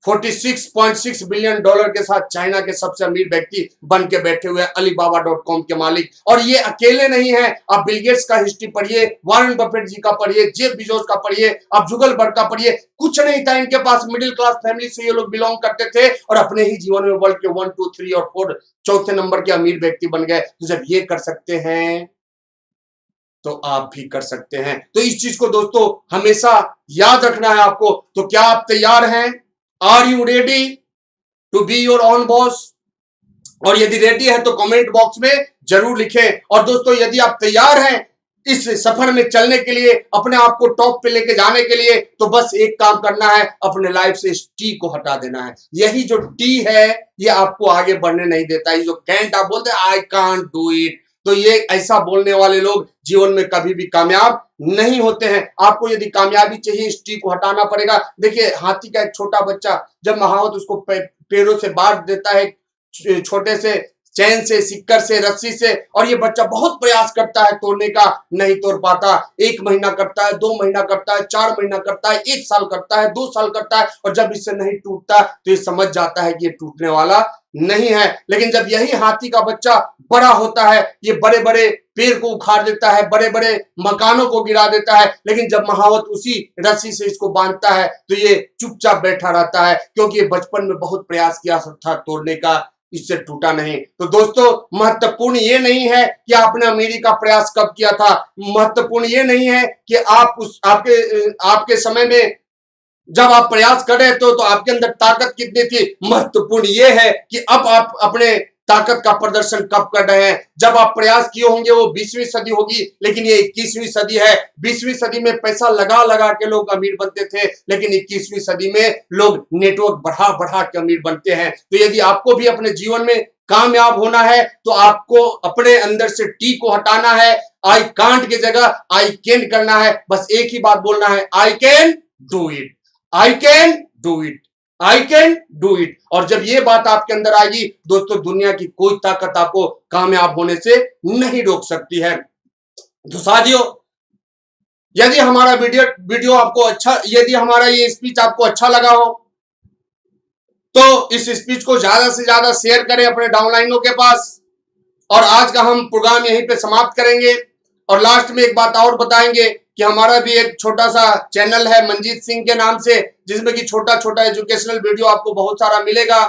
Speaker 1: $46.6 बिलियन के साथ चाइना के सबसे अमीर व्यक्ति बन के बैठे हुए Alibaba.com के मालिक। और ये अकेले नहीं है, आप बिल गेट्स का हिस्ट्री पढ़िए, वॉरेन बफेट जी का पढ़िए, जेफ बेजोस का पढ़िए, आप जुगलबर्ग का पढ़िए। कुछ नहीं था इनके पास, मिडिल क्लास फैमिली से ये लोग बिलोंग करते थे और अपने ही जीवन में वर्ल्ड के 1, 2, 3 और 4 चौथे नंबर के अमीर व्यक्ति बन गए। तो जब ये कर सकते हैं तो आप भी कर सकते हैं। तो इस चीज को दोस्तों हमेशा याद रखना है आपको। तो क्या आप तैयार हैं? Are you ready to be your own boss? और यदि रेडी है तो कमेंट बॉक्स में जरूर लिखें। और दोस्तों यदि आप तैयार हैं इस सफर में चलने के लिए, अपने आप को टॉप पे लेके जाने के लिए, तो बस एक काम करना है, अपने लाइफ से इस टी को हटा देना है। यही जो टी है ये आपको आगे बढ़ने नहीं देता। ये जो कैंट आप बोलते हैं आई कांट डू इट, तो ये ऐसा बोलने वाले लोग जीवन में कभी भी कामयाब नहीं होते हैं। आपको यदि कामयाबी चाहिए इस टी को हटाना पड़ेगा। देखिए हाथी का एक छोटा बच्चा जब महावत उसको पैरों से बांध देता है, छोटे से चैन से, सिक्कर से, रस्सी से, और ये बच्चा बहुत प्रयास करता है तोड़ने का, नहीं तोड़ पाता। 1 महीना करता है, 2 महीना करता है, 4 महीना करता है, 1 साल करता है, 2 साल करता है, और जब इससे नहीं टूटता तो ये समझ जाता है कि ये टूटने वाला नहीं है। लेकिन जब यही हाथी का बच्चा बड़ा होता है, ये बड़े बड़े पेड़ को उखाड़ देता है, बड़े बड़े मकानों को गिरा देता है, लेकिन जब महावत उसी रस्सी से इसको बांधता है तो ये चुपचाप बैठा रहता है, क्योंकि ये बचपन में बहुत प्रयास किया था तोड़ने का, इससे टूटा नहीं। तो दोस्तों महत्वपूर्ण ये नहीं है कि आपने अमीरी का प्रयास कब किया था, महत्वपूर्ण ये नहीं है कि आप आपके समय में जब आप प्रयास कर रहे थे तो आपके अंदर ताकत कितनी थी। महत्वपूर्ण ये है कि अब आप अपने ताकत का प्रदर्शन कब कर रहे हैं। जब आप प्रयास किए होंगे वो 20वीं सदी होगी, लेकिन ये 21वीं सदी है। 20वीं सदी में पैसा लगा लगा के लोग अमीर बनते थे, लेकिन 21वीं सदी में लोग नेटवर्क बढ़ा बढ़ा के अमीर बनते हैं। तो यदि आपको भी अपने जीवन में कामयाब होना है तो आपको अपने अंदर से टी को हटाना है। आई कांट की जगह आई कैन करना है। बस एक ही बात बोलना है, I can do it, I can do it, I can do it. और जब ये बात आपके अंदर आएगी दोस्तों, दुनिया की कोई ताकत आपको कामयाब होने से नहीं रोक सकती है। तो साथियों यदि हमारा वीडियो आपको अच्छा, यदि हमारा ये स्पीच आपको अच्छा लगा हो तो इस स्पीच को ज्यादा से ज्यादा शेयर करें अपने डाउनलाइनों के पास। और आज का हम प्रोग्राम यहीं पे समाप्त करेंगे और लास्ट में एक बात और बताएंगे कि हमारा भी एक छोटा सा चैनल है मंजीत सिंह के नाम से, जिसमें कि छोटा छोटा एजुकेशनल वीडियो आपको बहुत सारा मिलेगा।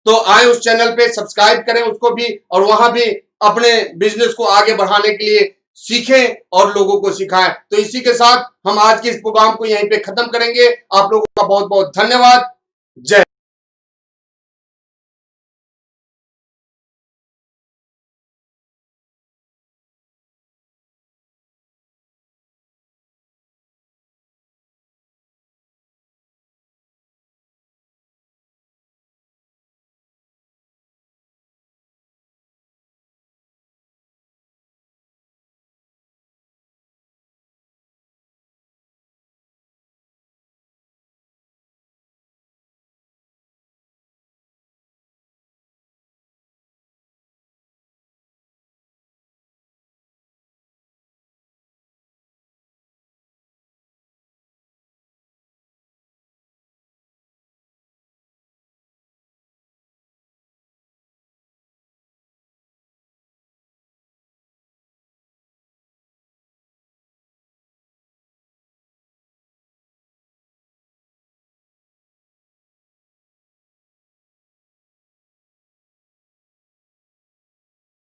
Speaker 1: तो आए उस चैनल पे, सब्सक्राइब करें उसको भी, और वहां भी अपने बिजनेस को आगे बढ़ाने के लिए सीखें और लोगों को सिखाएं। तो इसी के साथ हम आज के इस प्रोग्राम को यहीं पे खत्म करेंगे। आप लोगों का बहुत बहुत धन्यवाद। जय